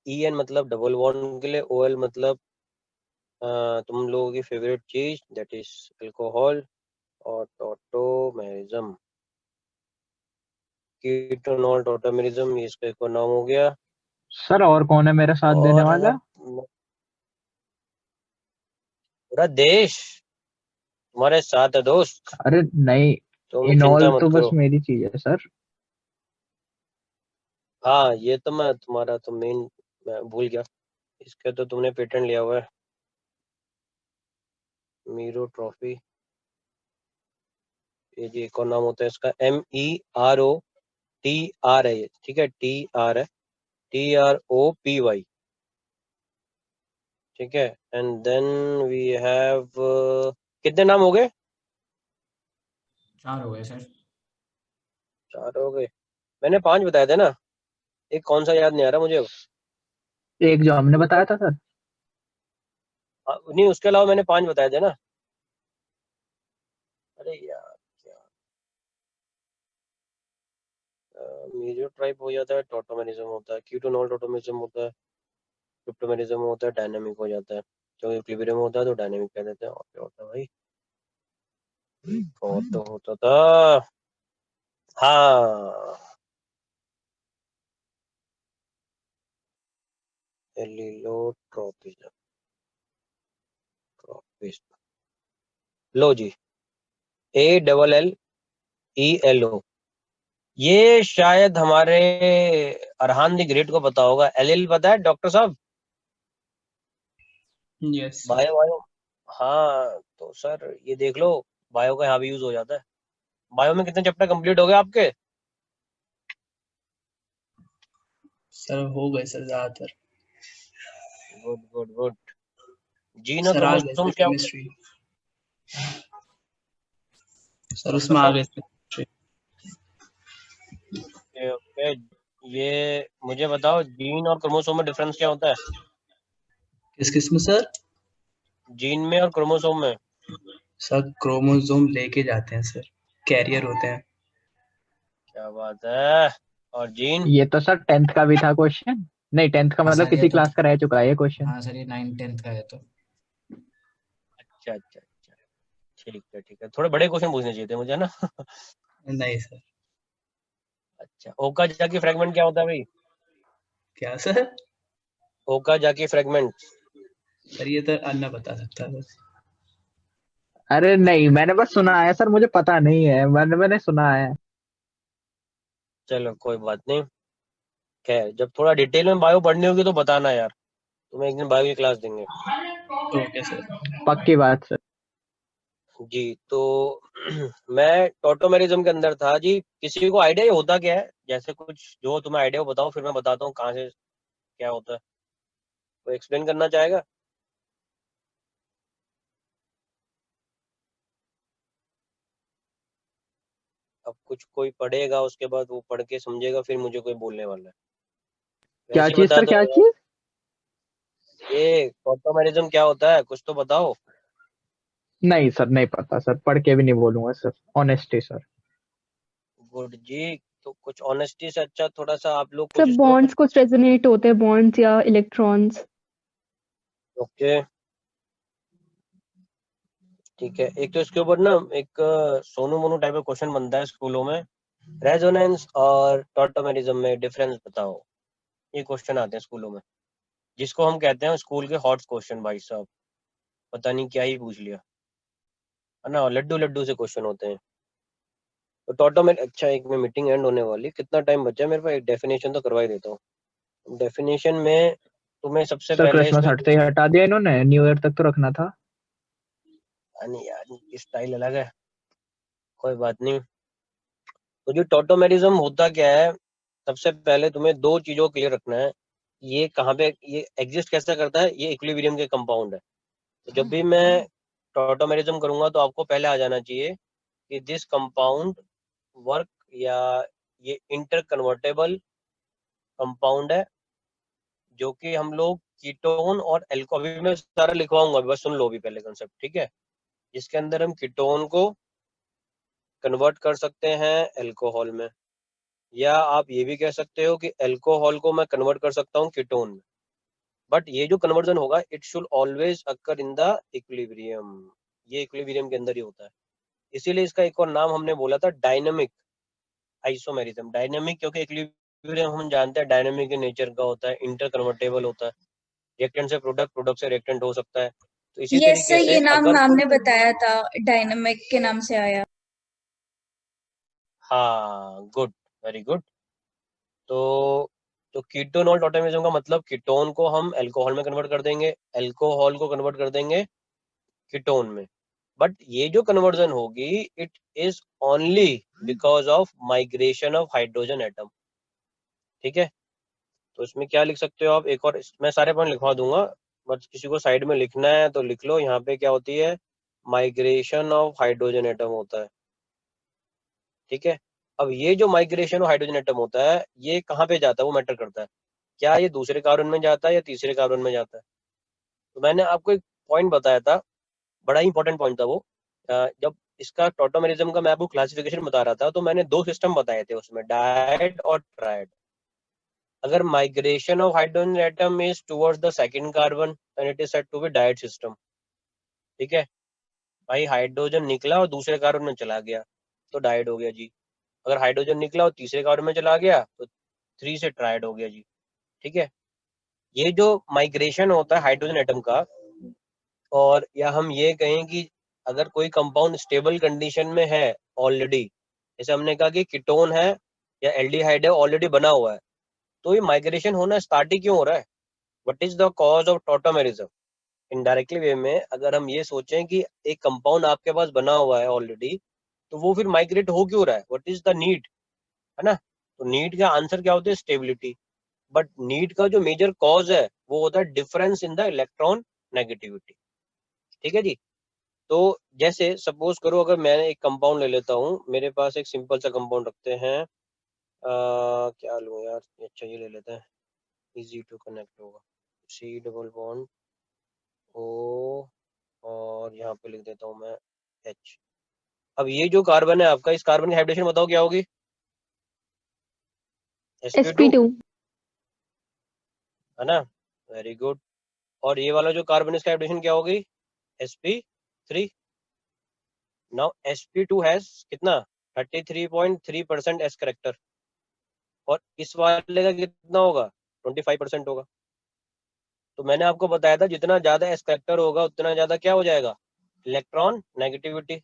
EN मतलब डबल बॉन्ड के लिए, OL मतलब तुम लोगों की फेवरेट चीज दैट इज अल्कोहल, और टोटोमेरिज्म, कीटोनॉल टोटोमेरिज्म, ये इसका एक और नाम हो गया। सर और कौन है मेरा साथ देने और वाला? अगर पूरा देश तुम्हारे साथ है दोस्त, अरे नहीं, तुम चिंता इनॉल मत तो बस करो। मेरी चीज है सर। हाँ ये तो मैं तुम्हारा तो मेन, मैं भूल गया, इसके तो तुमने पेटेंट लिया हुआ है, मीरो ट्रॉफी। ये जी एक और नाम होता है इसका, MEROTR है ये, ठीक है, TR है, TROPY, ठीक है। एंड देन वी हैव, कितने नाम हो गए? 4 हो गए सर। 4 हो गए, मैंने 5 बताए थे ना, एक कौन सा याद नहीं आ रहा मुझे अब। एक जो हमने बताया था सर। नहीं, उसके अलावा मैंने 5 बताए थे ना। अरे यार क्या, मीजो ट्राइब हो जाता है, टोटोमेरिज्म होता है, कीटोनॉल टोटोमेरिज्म होता है, क्रिप्टोमेरिज्म होता है, डायनामिक हो जाता है, जो इक्विलिब्रियम होता है तो डायनामिक कह देते हैं। और क्या होता है भाई, और तो होता था, हाँ एलिलोट्रोपिज्म, लो जी, ALLELO, ये शायद हमारे अरहान दी ग्रेट को पता होगा। एलिल पता है डॉक्टर साहब? Yes. बायो बायो, हाँ तो सर ये देख लो, बायो का यहाँ भी यूज हो जाता है। बायो में कितने चैप्टर कंप्लीट हो गए आपके? सर हो गए सर ज्यादातर। Good good good. जीन और सर आ गए सर क्रोमोसोम्स क्या होते केमिस्ट्री। सर हैं डॉक्टर उसमें आ साहब? गए सर chemistry। ओके, ये मुझे बताओ, जीन और क्रोमोसोम में डिफरेंस क्या होता है? किस किस में सर? जीन में और क्रोमोसोम में? सर क्रोमोसोम लेके जाते हैं सर, कैरियर होते हैं। क्या बात है। और जीन? ये तो सर 10th का भी था क्वेश्चन। नहीं 10th का हाँ मतलब सर ये किसी तो, क्लास का रह चुका है ये क्वेश्चन। हाँ सर ये 9 10th का है तो। अच्छा अच्छा अच्छा, ठीक है, थोड़े बड़े क्वेश्चन पूछने चाहिए थे मुझे ना। नहीं सर। अच्छा, ओकाजाकी फ्रैगमेंट क्या होता है भाई? क्या सर? Okazaki fragment? सर ये तो अन्ना बता सकता है बस। अरे नहीं, मैंने बस सुना है सर, मुझे पता नहीं है, मैंने सुना है। चलो कोई बात नहीं, खैर जब थोड़ा डिटेल में बायो पढ़नी होगी तो बताना यार, तुम्हें एक दिन बायो की क्लास देंगे। Okay sir. पक्की बात सर। जी तो मैं टोटोमेरिज्म के अंदर था जी। किसी को आइडिया होता क्या है, जैसे कुछ जो तुम्हें आइडिया हो बताओ, फिर मैं बताता हूँ कहाँ से क्या होता है। कोई एक्सप्लेन करना चाहेगा? अब कुछ कोई पढ़ेगा, उसके बाद वो पढ़ के समझेगा, फिर मुझे कोई बोलने वाला है, क्या वैसे ही चीज बता सर, दो क्या यार। चीज? ये टोटोमेरिज्म क्या होता है, कुछ तो बताओ। नहीं सर, नहीं पता सर, पढ़ के भी नहीं बोलूंगा सर, ऑनेस्टी सर। गुड जी, तो कुछ ऑनेस्टी से अच्छा थोड़ा सा आप लोग सर कोशिश करो। बॉन्ड्स कुछ रेजोनेट होते हैं, बॉन्ड्स या इलेक्ट्रॉन्स। ओके ठीक है, एक तो इसके ऊपर ना एक सोनू मोनू टाइप का क्वेश्चन बनता है स्कूलों में, रेजोनेंस और टॉटोमेरिज्म में डिफरेंस बताओ, ये क्वेश्चन आते हैं स्कूलों में, जिसको हम कहते हैं स्कूल के हॉट क्वेश्चन। भाई साहब पता नहीं क्या ही पूछ लिया है ना, लड्डू लड्डू से क्वेश्चन होते हैं। तो टॉटोमेट, अच्छा एक में मीटिंग एंड होने वाली, कितना टाइम बचा है मेरे पास, एक डेफिनेशन तो करवा ही देता हूँ। डेफिनेशन में तुम्हें सबसे सर पहले क्रिसमस इसमें हटते ही हटा दिया इन्होंने, न्यू ईयर तक तो रखना था। नहीं यार स्टाइल अलग है, कोई बात नहीं। तो जो टॉटोमेरिज्म होता क्या है, सबसे पहले तुम्हें दो चीजों को क्लियर रखना है, ये कहाँ पे ये एग्जिस्ट कैसे करता है, ये इक्विलिब्रियम के कंपाउंड है। तो जब भी मैं टॉटोमेरिज्म करूंगा तो आपको पहले आ जाना चाहिए कि दिस कंपाउंड वर्क, या ये इंटर कन्वर्टेबल कंपाउंड है, जो कि हम लोग कीटोन और एल्को, अभी मैं सारा लिखवाऊंगा, बस सुन लो अभी पहले कंसेप्ट, ठीक है। जिसके अंदर हम कीटोन को कन्वर्ट कर सकते हैं एल्कोहल में, या आप ये भी कह सकते हो कि एल्कोहल को मैं कन्वर्ट कर सकता हूँ कीटोन में। बट ये जो कन्वर्जन होगा it should always occur in the equilibrium, ये इक्विलिब्रियम के अंदर ही होता है। इसीलिए इसका एक और नाम हमने बोला था डायनेमिक आइसोमेरिज्म। डायनेमिक क्योंकि इक्विलिब्रियम हम जानते हैं डायनेमिक के नेचर का होता है, इंटर कन्वर्टेबल होता है, रिएक्टेंट से प्रोडक्ट, प्रोडक्ट से रिएक्टेंट हो सकता है। तो इसी यस तरीके सर, से ये नाम अगर मैम कोई, ने बताया था, डायनामिक के नाम से आया। हाँ गुड, वेरी गुड। तो कीटोन और टॉटेमिज्म का मतलब, कीटोन को हम अल्कोहल में कन्वर्ट कर देंगे, अल्कोहल को कन्वर्ट कर देंगे कीटोन में। बट ये जो कन्वर्जन होगी it is only because of migration of hydrogen atom, ठीक है। तो इसमें क्या लिख सकते हो आप, एक और मैं सारे पॉइंट लिखवा दूंगा, बट किसी को साइड में लिखना है तो लिख लो। यहाँ पे क्या होती है, माइग्रेशन ऑफ हाइड्रोजन एटम होता है, ठीक है। अब ये जो माइग्रेशन ऑफ हाइड्रोजन एटम होता है ये कहाँ पे जाता है, वो मैटर करता है, क्या ये दूसरे कार्बन में जाता है या तीसरे कार्बन में जाता है। तो मैंने आपको एक पॉइंट बताया था, बड़ा ही इंपॉर्टेंट पॉइंट था वो, जब इसका टॉटोमेरिज्म का मैं आपको क्लासिफिकेशन बता रहा था तो मैंने दो सिस्टम बताए थे उसमें, डायड और ट्रायड। अगर migration of hydrogen atom is towards the second carbon then it is said to be dyad system, ठीक है। भाई हाइड्रोजन निकला और दूसरे कार्बन में चला गया तो डायड हो गया जी। अगर हाइड्रोजन निकला और तीसरे कार्बन में चला गया तो 3 से ट्रायड हो गया जी, ठीक है। ये जो माइग्रेशन होता है हाइड्रोजन एटम का, और या हम ये कहें कि अगर कोई कंपाउंड स्टेबल कंडीशन में है ऑलरेडी, जैसे हमने कहा कि कीटोन है या एल्डिहाइड है ऑलरेडी बना हुआ है, तो ये माइग्रेशन होना स्टार्ट ही क्यों हो रहा है, what is the cause of tautomerism. Indirectly way में अगर हम ये सोचें कि एक कंपाउंड आपके पास बना हुआ है ऑलरेडी, तो वो फिर माइग्रेट हो क्यों रहा है, व्हाट इज द नीड, है ना। तो नीड का आंसर क्या होता है, स्टेबिलिटी। बट नीड का जो मेजर कॉज है वो होता है difference in the electron negativity, ठीक है जी। तो जैसे सपोज करो अगर मैं एक कंपाउंड ले लेता हूँ, मेरे पास एक सिंपल सा कंपाउंड रखते हैं, क्या लूँ यार, अच्छा ये ले लेते हैं, इजी टू कनेक्ट होगा, सी डबल बॉन्ड ओ, और यहाँ पे लिख देता हूँ मैं एच। अब ये जो कार्बन है आपका, इस कार्बन की हाइब्रिडेशन बताओ क्या होगी, sp2 sp2। है ना, वेरी गुड। और ये वाला जो कार्बन, इसका हाइब्रिडेशन क्या होगी, sp3। नाउ sp2 हैज कितना, 33.3% एस करेक्टर, और इस वाले का कितना होगा, 25% होगा। तो मैंने आपको बताया था जितना ज्यादा एस करेक्टर होगा उतना ज्यादा क्या हो जाएगा, इलेक्ट्रॉन नेगेटिविटी।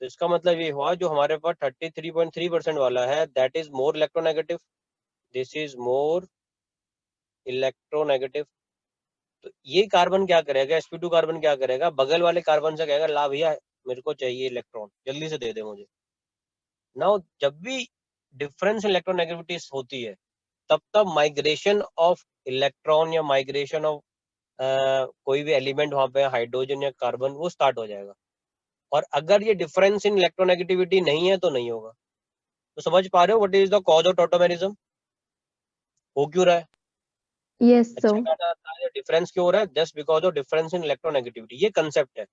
तो इसका मतलब ये हुआ जो हमारे पास 33.3% वाला है that is more electronegative, this is more electronegative. तो ये कार्बन क्या करेगा, sp2 कार्बन क्या करेगा, बगल वाले कार्बन से कहेगा ला भैया मेरे को चाहिए इलेक्ट्रॉन, जल्दी से दे दे मुझे। नाउ जब भी डिफरेंस इलेक्ट्रोनेगेटिविटी होती है तब तब माइग्रेशन ऑफ इलेक्ट्रॉन या माइग्रेशन ऑफ कोई भी एलिमेंट वहां पे हाइड्रोजन या कार्बन वो स्टार्ट हो जाएगा। और अगर ये डिफरेंस इन इलेक्ट्रोनेगेटिविटी नहीं है तो नहीं होगा। तो समझ पा रहे हो what is the cause of tautomerism, हो क्यों रहा है, यस अच्छा सर। कहना था, ये डिफरेंस क्यों हो रहा है, just because of difference in electronegativity, ये कंसेप्ट है।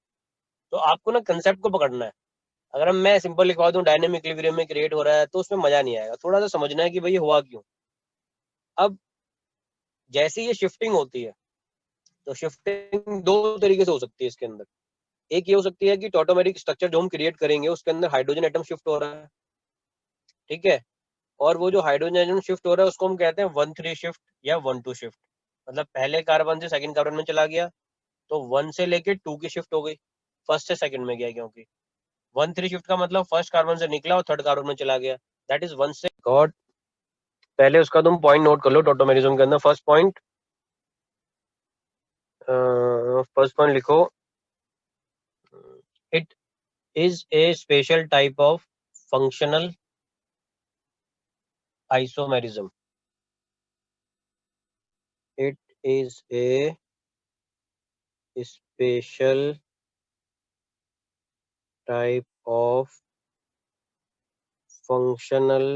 तो आपको ना कंसेप्ट को पकड़ना है, अगर मैं सिंपल लिखवा दूं डायनेमिक इक्विलिब्रियम में क्रिएट हो रहा है तो उसमें मजा नहीं आएगा, थोड़ा सा समझना है कि भाई ये हुआ क्यों। अब जैसे ये शिफ्टिंग होती है तो शिफ्टिंग दो तरीके से हो सकती है इसके अंदर। एक ये हो सकती है कि ऑटोमेटिक स्ट्रक्चर जो हम क्रिएट करेंगे उसके अंदर हाइड्रोजन एटम शिफ्ट हो रहा है, ठीक है, और वो जो हाइड्रोजन एटम शिफ्ट हो रहा है उसको हम कहते हैं 1-3 शिफ्ट या 1-2 शिफ्ट। मतलब पहले कार्बन से सेकंड कार्बन में चला गया तो 1 से लेके 2 की शिफ्ट हो गई, फर्स्ट से सेकंड में गया, क्योंकि 1-3 शिफ्ट का मतलब फर्स्ट कार्बन से निकला और थर्ड कार्बन में चला गया, दैट इज 1 से गॉड। पहले उसका तुम पॉइंट नोट कर लो टॉटोमेरिज्म के अंदर। फर्स्ट पॉइंट लिखो, it is a special type of functional isomerism. It is a special type of functional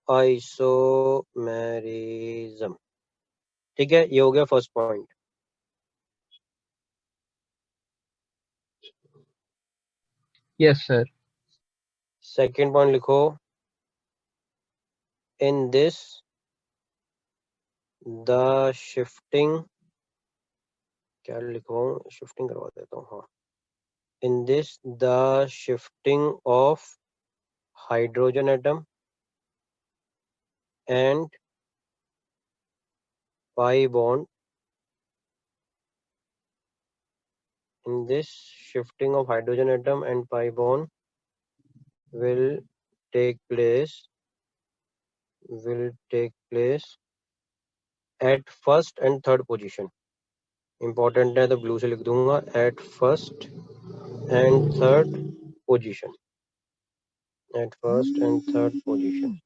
isomerism. ठीक है, ये हो गया first point. Yes sir. Second point लिखो, in this the shifting, क्या लिखवाऊं, शिफ्टिंग करवा देता हूँ, हाँ, in this the shifting of hydrogen atom and pi bond, in this shifting of hydrogen atom and pi bond will take place at first and third position. Important है तो blue से लिख दूंगा, at first and third position, at first and third position.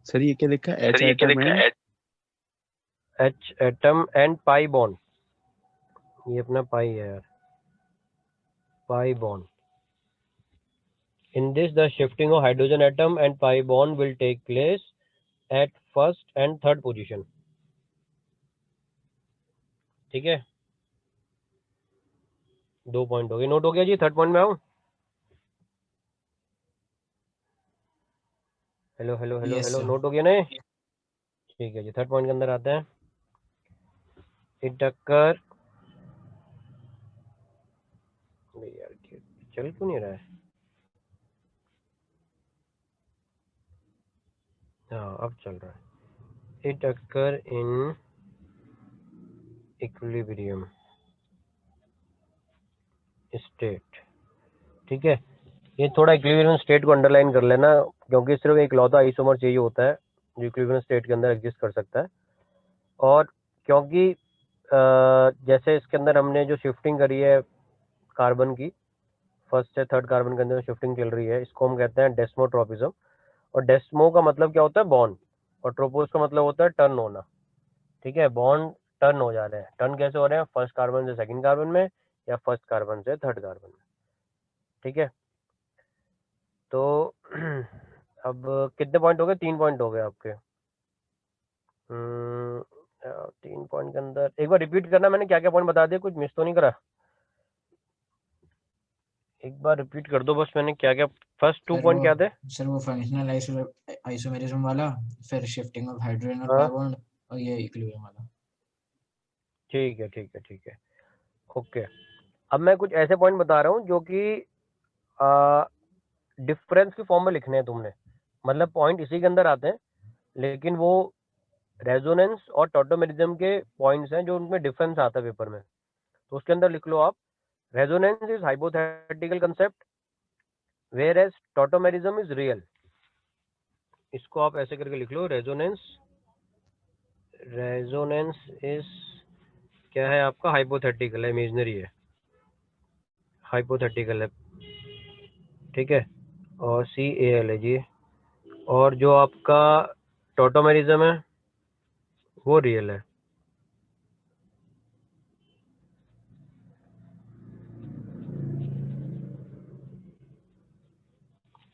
Sir ये क्या लिखा है? H atom and H atom and pi bond, ये अपना पाई है यार, pi bond. In this the shifting of hydrogen atom and pi bond will take place at first and third position. ठीक है, 2 पॉइंट हो गए, नोट हो गया जी। थर्ड पॉइंट में आऊं, hello hello hello Yes, hello, sir. Note हो गया ना? ठीक है जी, थर्ड पॉइंट के अंदर आते हैं। इट अकर, यार चल क्यों नहीं रहा है? हाँ अब चल रहा है। It occur in equilibrium state, ठीक है, ये थोड़ा इक्विलिब्रियम स्टेट को अंडरलाइन कर लेना, क्योंकि सिर्फ एक लौता आइसोमर चाहिए होता है जो इक्विलिब्रियम स्टेट के अंदर एग्जिस्ट कर सकता है। और क्योंकि जैसे इसके अंदर हमने जो शिफ्टिंग करी है कार्बन की, फर्स्ट से थर्ड कार्बन के अंदर शिफ्टिंग चल रही है, इसको हम कहते हैं डेस्मोट्रोपिज्म। और डेस्मो का मतलब क्या होता है? बॉन्ड, और ट्रोपोज का मतलब होता है टर्न होना, ठीक है, बॉन्ड टर्न हो जा रहे हैं। टर्न कैसे हो रहे हैं? फर्स्ट कार्बन से सेकंड कार्बन में या फर्स्ट कार्बन से थर्ड कार्बन में, ठीक है। तो अब कितने पॉइंट हो गए? 3 पॉइंट हो गए आपके। 3 पॉइंट के अंदर एक बार रिपीट करना, मैंने क्या क्या पॉइंट बता दिया, कुछ मिस तो नहीं करा? एक बार रिपीट कर दो बस, मैंने क्या क्या फर्स्ट 2 पॉइंट क्या थे? सर वो फंक्शनल आइसोमेरिज्म वाला, फिर शिफ्टिंग ऑफ हाइड्रोजन और हाँ। पाई बॉन्ड, और ये इक्विलिब्रियम वाला। ठीक है ठीक है ठीक है, ओके। अब मैं कुछ ऐसे पॉइंट बता रहा हूँ जो कि डिफरेंस के फॉर्म में लिखने हैं तुमने, मतलब पॉइंट इसी के अंदर आते हैं, लेकिन वो रेजोनेंस और टॉटोमेरिज्म के पॉइंट्स हैं जो उनमें डिफरेंस आता है पेपर में। तो उसके अंदर लिख लो आप, resonance is hypothetical concept whereas tautomerism is real. इसको आप ऐसे करके लिख लो, रेजोनेंस इज क्या है आपका? हाइपोथेटिकल है, इमेजिनरी है, हाइपोथेटिकल है, ठीक है, और CAL है जी। और जो आपका टॉटोमेरिज्म है वो रियल है,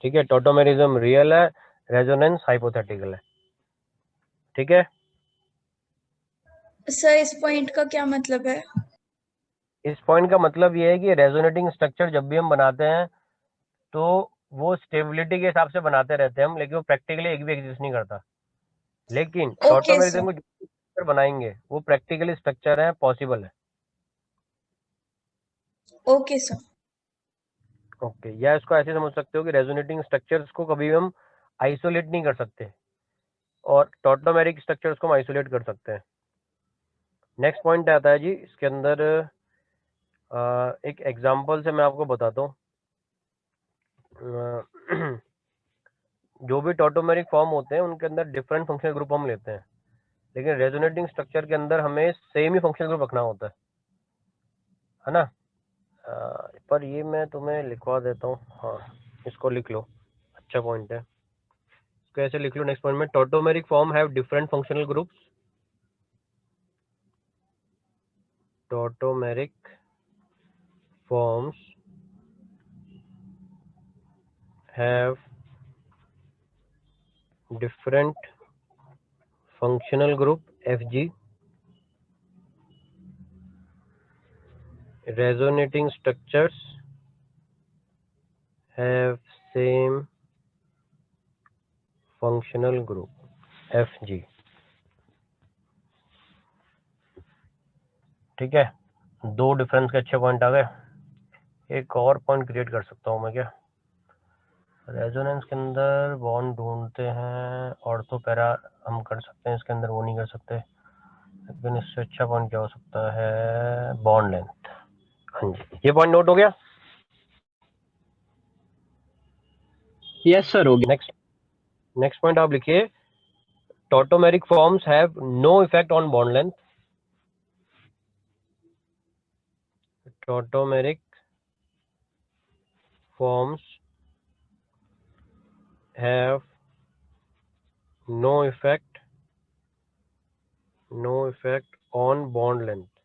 ठीक है, टॉटोमेरिज्म रियल है, रेजोनेंस हाइपोथेटिकल है। ठीक है, सर इस पॉइंट का क्या मतलब है? इस पॉइंट का मतलब ये है कि रेजोनेटिंग स्ट्रक्चर जब भी हम बनाते हैं तो वो स्टेबिलिटी के हिसाब से बनाते रहते हैं हम, लेकिन वो प्रैक्टिकली एक भी एग्जिस्ट नहीं करता। लेकिन ओके टॉटोमेरिज्म सर, को जो स्ट्रक्चर बनाएंगे वो प्रैक्टिकली स्ट्रक्चर है, पॉसिबल है। Okay sir. ओके, या इसको ऐसे समझ सकते हो कि रेजोनेटिंग स्ट्रक्चर्स को कभी भी हम आइसोलेट नहीं कर सकते और टॉटोमेरिक स्ट्रक्चर्स को हम आइसोलेट कर सकते हैं। नेक्स्ट पॉइंट आता है जी इसके अंदर, एक एग्जांपल से मैं आपको बताता हूँ। जो भी टॉटोमेरिक फॉर्म होते हैं उनके अंदर डिफरेंट फंक्शनल ग्रुप हम लेते हैं, लेकिन रेजोनेटिंग स्ट्रक्चर के अंदर हमें सेम ही फंक्शनल ग्रुप रखना होता है ना। पर ये मैं तुम्हें लिखवा देता हूँ, हाँ इसको लिख लो, अच्छा पॉइंट है। कैसे लिख लो नेक्स्ट पॉइंट में, tautomeric form have different functional groups, tautomeric forms have different functional group FG, resonating structures have same functional group FG। ठीक है, दो डिफरेंस के अच्छे पॉइंट आ गए। एक और पॉइंट क्रिएट कर सकता हूँ मैं क्या, रेजोनेंस के अंदर बॉन्ड ढूंढते हैं, ऑर्थो पैरा हम कर सकते हैं, इसके अंदर वो नहीं कर सकते, लेकिन इससे अच्छा पॉइंट क्या हो सकता है, बॉन्ड लेंथ। हाँ जी, ये पॉइंट नोट हो गया। यस सर, हो गया। नेक्स्ट पॉइंट आप लिखिए, tautomeric forms have no effect on bond length, tautomeric forms have no effect on bond length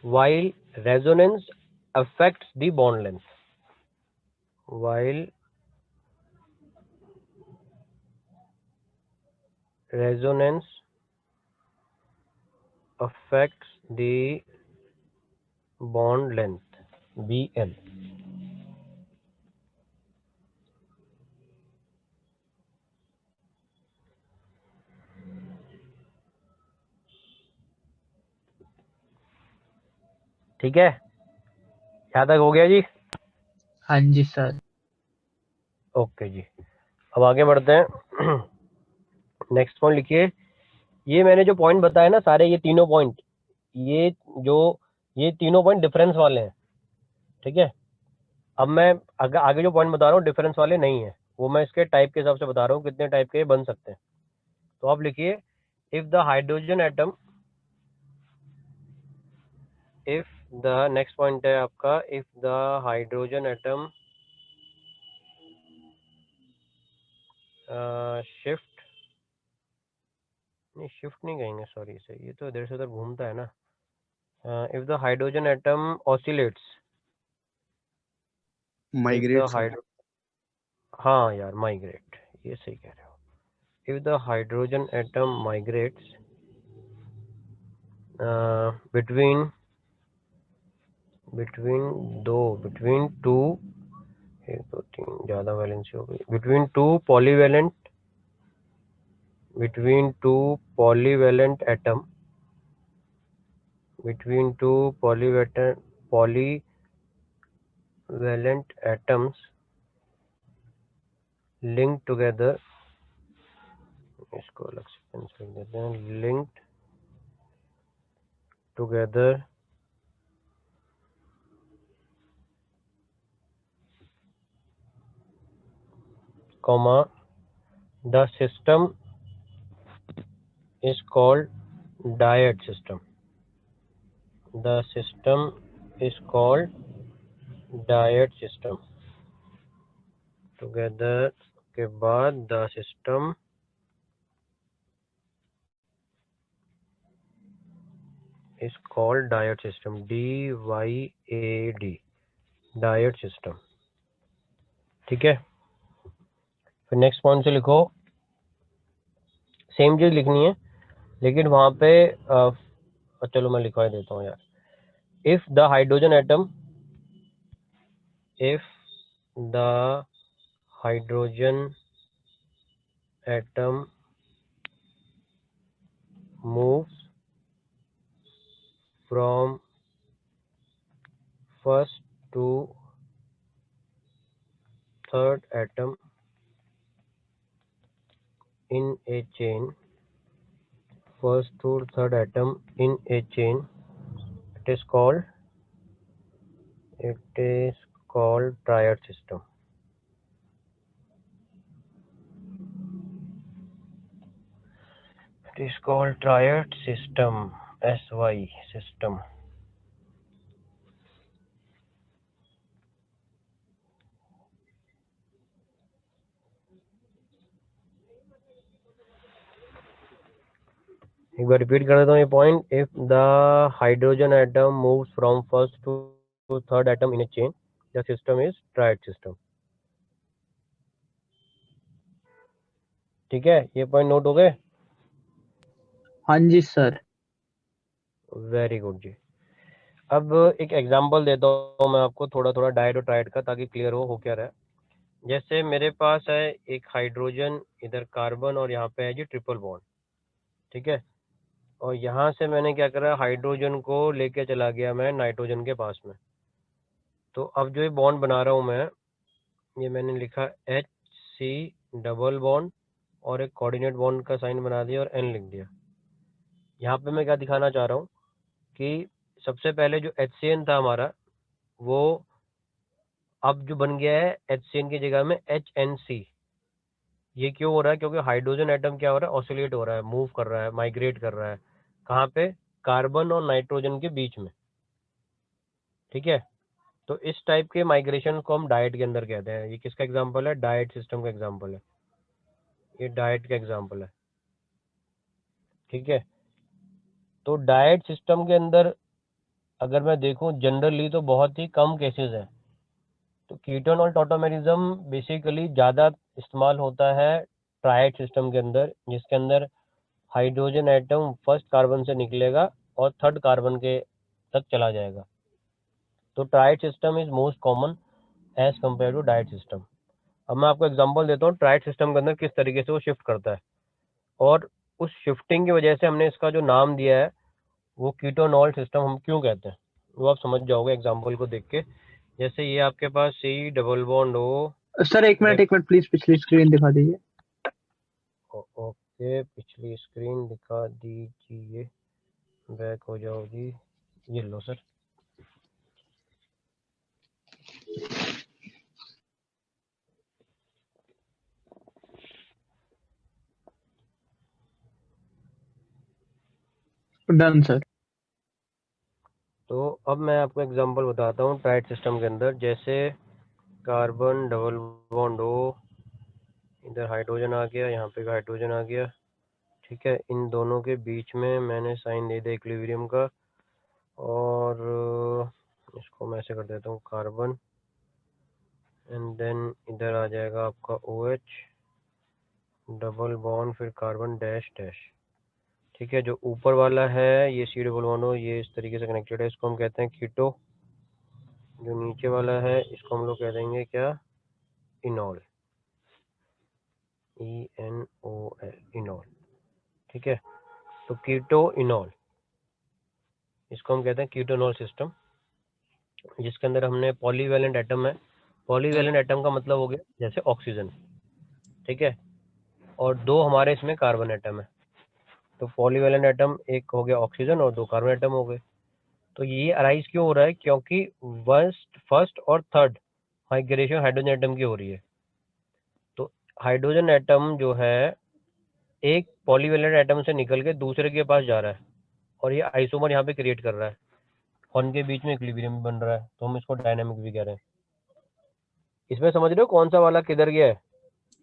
while resonance affects the bond length, while resonance affects the bond length BL। ठीक है, यहाँ तक हो गया जी। हाँ जी सर। ओके जी, अब आगे बढ़ते हैं। नेक्स्ट पॉइंट लिखिए, ये मैंने जो पॉइंट बताया ना सारे, ये तीनों पॉइंट, ये तीनों पॉइंट डिफरेंस वाले हैं। ठीक है, अब मैं आगे जो पॉइंट बता रहा हूँ डिफरेंस वाले नहीं है, वो मैं इसके टाइप के हिसाब से बता रहा हूँ कितने टाइप के बन सकते हैं। तो आप लिखिए, if the hydrogen atom, if the, next point है आपका, if the hydrogen atom shift, नहीं शिफ्ट नहीं कहेंगे सॉरी, इसे ये तो इधर से उधर घूमता है ना। If the hydrogen atom oscillates, migrate sir. हाँ यार माइग्रेट, ये सही कह रहे हो। If the hydrogen atom migrates between two, एक दो तीन ज्यादा वैलेंसी हो गई, between two polyvalent atom, between two polyvalent atoms linked together, इसको अलग से पेंसिल देते हैं, linked together comma, the system is called diode system, the system is called diode system, together के बाद the is called diode system. DYAD, diode system. ठीक है, फिर नेक्स्ट पॉइंट से लिखो, सेम चीज लिखनी है लेकिन वहां पे चलो मैं लिखवा देता हूँ यार. If the hydrogen atom, if the hydrogen atom moves from first to third atom in a chain, first to third atom in a chain, it is called triad system. It is called triad system, SY system. एक बार repeat कर देता हूँ ये point. If the hydrogen atom moves from first to third atom in a chain, the system is triad system. ठीक है, ये point note हो गए? हाँ जी सर. वेरी गुड जी. अब एक एग्जांपल देता हूँ मैं आपको थोड़ा थोड़ा डायड और ट्रायड का, ताकि क्लियर हो क्या रहा है. जैसे मेरे पास है एक हाइड्रोजन, इधर कार्बन और यहाँ पे है जी ट्रिपल बॉन्ड. ठीक है, और यहाँ से मैंने क्या करा, हाइड्रोजन को लेके चला गया मैं नाइट्रोजन के पास में. तो अब जो ये बॉन्ड बना रहा हूँ मैं, ये मैंने लिखा HC डबल बॉन्ड और एक कोऑर्डिनेट बॉन्ड का साइन बना दिया और N लिख दिया. यहाँ पे मैं क्या दिखाना चाह रहा हूँ कि सबसे पहले जो HCN था हमारा, वो अब जो बन गया है HCN की जगह में HNC. ये क्यों हो रहा है? क्योंकि हाइड्रोजन एटम क्या हो रहा है, ऑसिलेट हो रहा है, मूव कर रहा है, माइग्रेट कर रहा है. कहाँ पे? कार्बन और नाइट्रोजन के बीच में. ठीक है, तो इस टाइप के माइग्रेशन को हम डाइट के अंदर कहते हैं. ये किसका एग्जांपल है? डाइट सिस्टम का एग्जांपल है. ये डाइट का एग्जांपल है. ठीक है, तो डाइट सिस्टम के अंदर अगर मैं देखूं जनरली तो बहुत ही कम केसेस हैं. तो कीटोन और टॉटोमेरिज्म बेसिकली ज़्यादा इस्तेमाल होता है ट्रायड सिस्टम के अंदर, जिसके अंदर हाइड्रोजन एटम फर्स्ट कार्बन से निकलेगा और थर्ड कार्बन के तक चला जाएगा. तो triad system is most common as compare to dyad system. अब मैं आपको एग्जांपल देता हूँ ट्रायड सिस्टम के अंदर किस तरीके से वो शिफ्ट करता है, और उस शिफ्टिंग की वजह से हमने इसका जो नाम दिया है वो कीटोनॉल सिस्टम हम क्यों कहते हैं, वो आप समझ जाओगे एग्जांपल को देख के. जैसे ये आपके पास C डबल बॉन्ड हो. सर एक मिनट प्लीज पिछली स्क्रीन दिखा दीजिए. ओके, पिछली स्क्रीन दिखा दीजिए, बैक हो जाओ जी. ये लो सर. Done sir. तो अब मैं आपको एग्जांपल बताता हूँ ट्रायड सिस्टम के अंदर. जैसे कार्बन डबल बॉन्ड हो, इधर हाइड्रोजन आ गया, यहाँ पे हाइड्रोजन आ गया. ठीक है, इन दोनों के बीच में मैंने साइन दे दिया इक्विलिब्रियम का, और इसको मैं ऐसे कर देता हूँ कार्बन, एंड देन इधर आ जाएगा आपका OH डबल बॉन्ड, फिर कार्बन डैश डैश. ठीक है, जो ऊपर वाला है ये C डबल बॉन्ड हो, ये इस तरीके से कनेक्टेड है, इसको हम कहते हैं कीटो. जो नीचे वाला है इसको हम लोग कह देंगे क्या, इनॉल, ENOL, इनॉल. ठीक है, तो कीटो इनॉल, इसको हम कहते हैं कीटोनॉल सिस्टम, जिसके अंदर हमने पॉलीवैलेंट एटम है. पॉलीवैलेंट एटम का मतलब हो गया जैसे ऑक्सीजन. ठीक है, और दो हमारे इसमें कार्बन एटम है. तो पॉलीवैलेंट एटम एक हो गया ऑक्सीजन और दो कार्बन एटम हो गए. तो ये अराइज क्यों हो रहा है? क्योंकि फर्स्ट और थर्ड माइग्रेशन हाइड्रोजन एटम की हो रही है. तो हाइड्रोजन एटम जो है एक पॉलीवैलेंट एटम से निकल के दूसरे के पास जा रहा है, और ये आइसोमर यहाँ पे क्रिएट कर रहा है, उनके बीच में इक्विलिब्रियम बन रहा है. तो हम इसको डायनामिक भी कह रहे हैं. इसमें समझ रहे हो कौन सा वाला किधर गया है?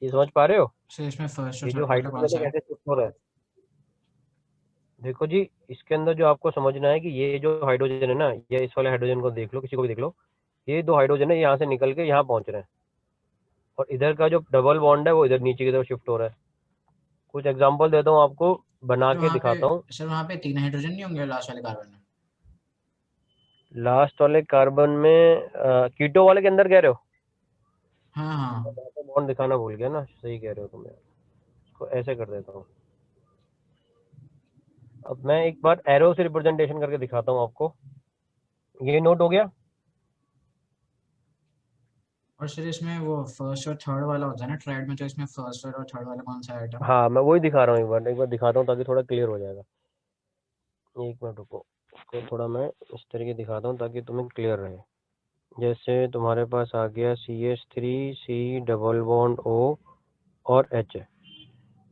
ये समझ पा रहे हो? सर इसमें फर्स्ट और ये जो थर्ड वाला हाइड्रोजन कौन सा है? कैसे शिफ्ट हो रहा है, देखो जी, इसके अंदर जो आपको समझना है कि ये जो हाइड्रोजन है ना, या इस वाले हाइड्रोजन को देख लो, किसी को भी देख लो, ये 2 हाइड्रोजन है, यहाँ से निकल के यहाँ पहुँच रहे हैं, और इधर का जो डबल बॉन्ड है वो इधर नीचे की तरफ शिफ्ट हो रहा है। कुछ एग्जांपल देता हूँ आपको, बना सर के वहाँ दिखाता हूँ। पे सर वहाँ पे 3 हाइड्रोजन नहीं होंगे लास्ट वाले कार्बन में? लास्ट वाले कार्बन में कीटो वाले के अंदर कह रहे हो? हाँ हाँ बॉन्ड दिखाना भूल गया ना, सही कह रहे हो तुम यार। इसको ऐसे कर देता हूँ। अब मैं एक बार एरो से रिप्रेजेंटेशन करके दिखाता हूँ आपको। ये नोट हो गया? और सर इसमें वो फर्स्ट और थर्ड वाला होता है ना ट्राइड में, तो इसमें फर्स्ट और थर्ड वाला कौन सा आइटम? हाँ, मैं वही दिखा रहा हूँ, एक बार दिखाता हूँ ताकि थोड़ा क्लियर हो जाएगा। एक मिनट रुको, इसको थोड़ा मैं इस तरीके दिखाता हूँ ताकि तुम्हें क्लियर रहे। जैसे तुम्हारे पास आ गया CH3 डबल बॉन्ड O और H है।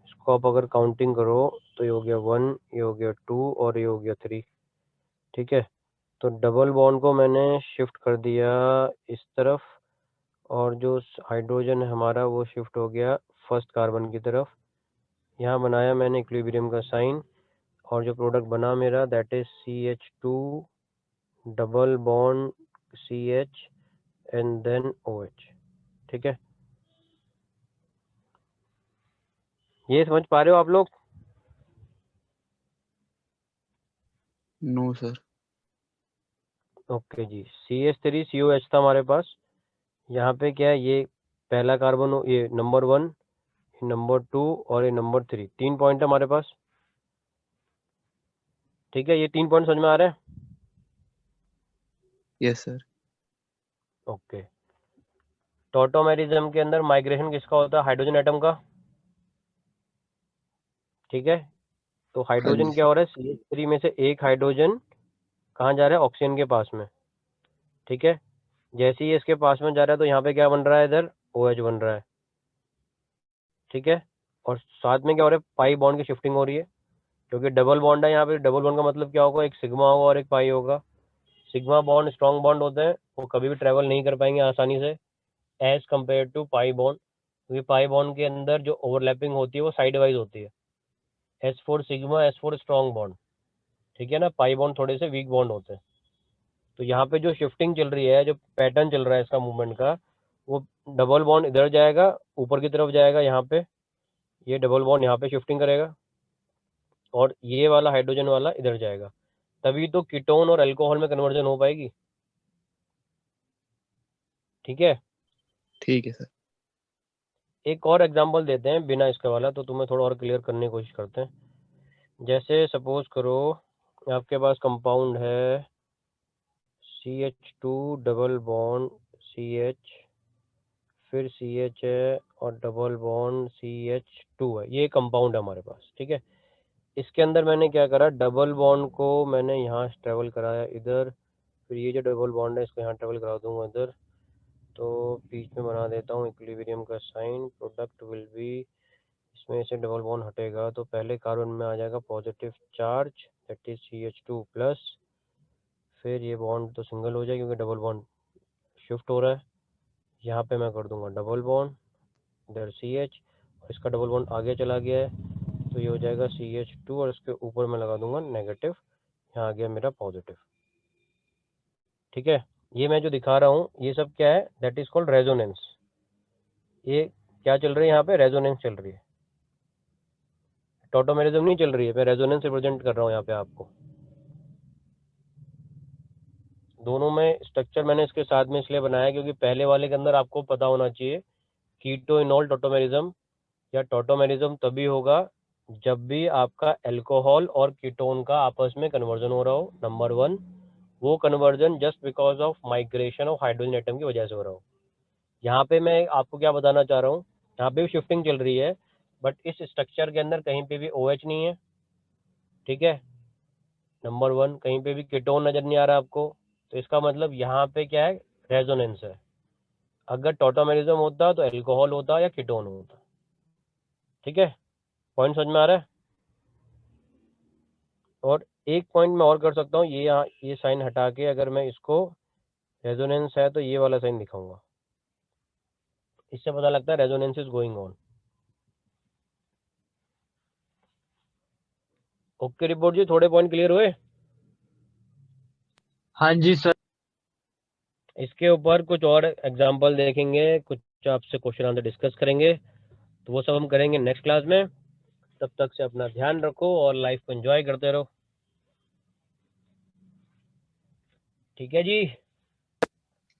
इसको आप अगर काउंटिंग करो तो ये हो गया 1, ये हो गया 2 और ये हो गया 3। ठीक है, तो डबल बॉन्ड को मैंने शिफ्ट कर दिया इस तरफ, और जो हाइड्रोजन है हमारा वो शिफ्ट हो गया फर्स्ट कार्बन की तरफ। यहाँ बनाया मैंने इक्विलिब्रियम का साइन, और जो प्रोडक्ट बना मेरा that is CH2 double bond CH and then OH। ठीक है, ये समझ पा रहे हो आप लोग? No sir. ओके जी, CH3COH था हमारे पास। यहाँ पे क्या है, ये पहला कार्बन, ये नंबर 1, नंबर 2 और ये नंबर 3, 3 पॉइंट है हमारे पास। ठीक है, ये 3 पॉइंट समझ में आ रहे हैं? Yes sir. ओके, टॉटोमेरिज्म के अंदर माइग्रेशन किसका होता है? हाइड्रोजन एटम का। ठीक है, तो हाँ जी हाइड्रोजन क्या सर। हो रहा है, CH3 में से एक हाइड्रोजन कहाँ जा रहा है? ऑक्सीजन के पास में। ठीक है, जैसे ही इसके पास में जा रहा है तो यहाँ पे क्या बन रहा है? इधर OH बन रहा है। ठीक है, और साथ में क्या हो रहा है? पाई बॉन्ड की शिफ्टिंग हो रही है, क्योंकि डबल बॉन्ड है यहाँ पे। डबल बॉन्ड का मतलब क्या होगा? एक सिग्मा होगा और एक पाई होगा। सिग्मा बॉन्ड स्ट्रॉन्ग बॉन्ड होते हैं, वो कभी भी ट्रेवल नहीं कर पाएंगे आसानी से as compare to pi bond, क्योंकि पाई बॉन्ड के अंदर जो ओवरलैपिंग होती है वो साइड वाइज होती है। S4 sigma, S4 strong bond. ठीक है ना, पाई बॉन्ड थोड़े से वीक बॉन्ड होते हैं। तो यहाँ पे जो शिफ्टिंग चल रही है, जो पैटर्न चल रहा है इसका मूवमेंट का, वो डबल बॉन्ड इधर जाएगा, ऊपर की तरफ जाएगा यहाँ पे, ये डबल बॉन्ड यहाँ पे शिफ्टिंग करेगा, और ये वाला हाइड्रोजन वाला इधर जाएगा। तभी तो कीटोन और अल्कोहल में कन्वर्जन हो पाएगी। ठीक है, ठीक है सर। एक और एग्जांपल देते हैं बिना इसका वाला, तो तुम्हें थोड़ा और क्लियर करने की कोशिश करते हैं। जैसे सपोज करो आपके पास कंपाउंड है CH2 डबल बॉन्ड CH, फिर CH है और डबल बॉन्ड CH2 है। ये कंपाउंड है हमारे पास। ठीक है, इसके अंदर मैंने क्या करा, डबल बॉन्ड को मैंने यहाँ ट्रेवल कराया इधर, फिर ये जो डबल बॉन्ड है इसको यहाँ ट्रेवल करा दूंगा इधर, तो बीच में बना देता हूँ इक्विलिब्रियम का साइन। प्रोडक्ट विल बी, इसमें से डबल बॉन्ड हटेगा तो पहले कार्बन में आ जाएगा positive charge that is CH2 plus, फिर ये बॉन्ड तो सिंगल हो जाएगा क्योंकि डबल बॉन्ड शिफ्ट हो रहा है। यहाँ पे मैं कर दूंगा डबल बॉन्ड इधर CH, और इसका डबल बॉन्ड आगे चला गया है तो ये हो जाएगा CH2, और इसके ऊपर मैं लगा दूंगा नेगेटिव, यहाँ आ गया मेरा पॉजिटिव। ठीक है, ये मैं जो दिखा रहा हूँ ये सब क्या है? That is called resonance. ये क्या चल रही है यहाँ पे? रेजोनेंस चल रही है, टॉटोमेरिज्म नहीं चल रही है। मैं रेजोनेंस रिप्रेजेंट कर रहा हूँ यहाँ पे आपको। दोनों में स्ट्रक्चर मैंने इसके साथ में इसलिए बनाया क्योंकि पहले वाले के अंदर आपको पता होना चाहिए कीटो इनॉल टॉटोमेरिज्म, या टॉटोमेरिज्म तभी होगा जब भी आपका अल्कोहल और कीटोन का आपस में कन्वर्जन हो रहा हो, नंबर 1। वो conversion just because of migration of hydrogen atom की वजह से हो रहा हो। यहाँ पे मैं आपको क्या बताना चाह रहा हूँ, यहाँ पे भी शिफ्टिंग चल रही है, बट इस स्ट्रक्चर के अंदर कहीं पे भी OH नहीं है। ठीक है, नंबर 1, कहीं पे भी कीटोन नजर नहीं आ रहा आपको, तो इसका मतलब यहाँ पे क्या है? रेजोनेंस है। अगर टॉटोमेरिज्म होता तो अल्कोहल होता या कीटोन होता। ठीक है, पॉइंट समझ में आ रहा है? और एक पॉइंट मैं और कर सकता हूँ, ये यहाँ ये साइन हटा के अगर मैं इसको रेजोनेंस है तो ये वाला साइन दिखाऊंगा, इससे पता लगता है resonance is going on. Okay report जी, थोड़े पॉइंट क्लियर हुए? हाँ जी सर। इसके ऊपर कुछ और एग्जांपल देखेंगे, कुछ आपसे क्वेश्चन आंसर डिस्कस करेंगे, तो वो सब हम करेंगे नेक्स्ट क्लास में। तब तक से अपना ध्यान रखो और लाइफ को एंजॉय करते रहो। ठीक है जी?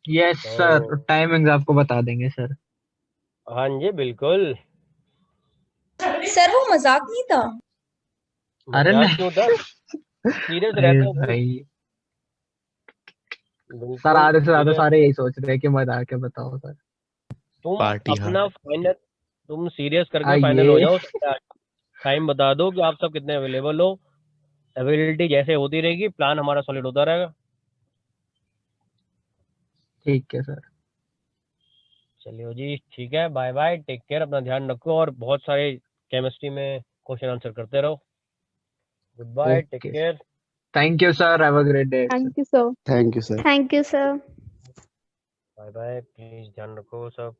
यस तो सर, टाइमिंग्स आपको बता देंगे सर। हाँ जी बिल्कुल। सर वो मजाक नहीं था। अरे मजाक नहीं। क्यों था, सीरियस अरे रहते हैं भाई, भाई, सर बिल्कुल आधे से ज्यादा serious। सारे यही सोच रहे हैं कि मजाक है, बताओ सर। तुम पार्टी हाँ। अपना फाइनल, तुम सीरियस करके फाइनल हो आइए। जाओ। टाइम बता दो कि आप सब कितने अवेलेबल हो। अवेलेबिलिटी जैसे होती रहेगी, प्लान हमारा सॉलिड होता रहेगा। ठीक है सर। चलिए जी, ठीक है, बाय बाय, टेक केयर, अपना ध्यान रखो और बहुत सारे केमिस्ट्री में क्वेश्चन आंसर करते रहो। Goodbye, take okay, care, thank you sir, have a great day. Thank you sir. Thank you sir. Thank you sir. Bye bye, please ध्यान रखो सब।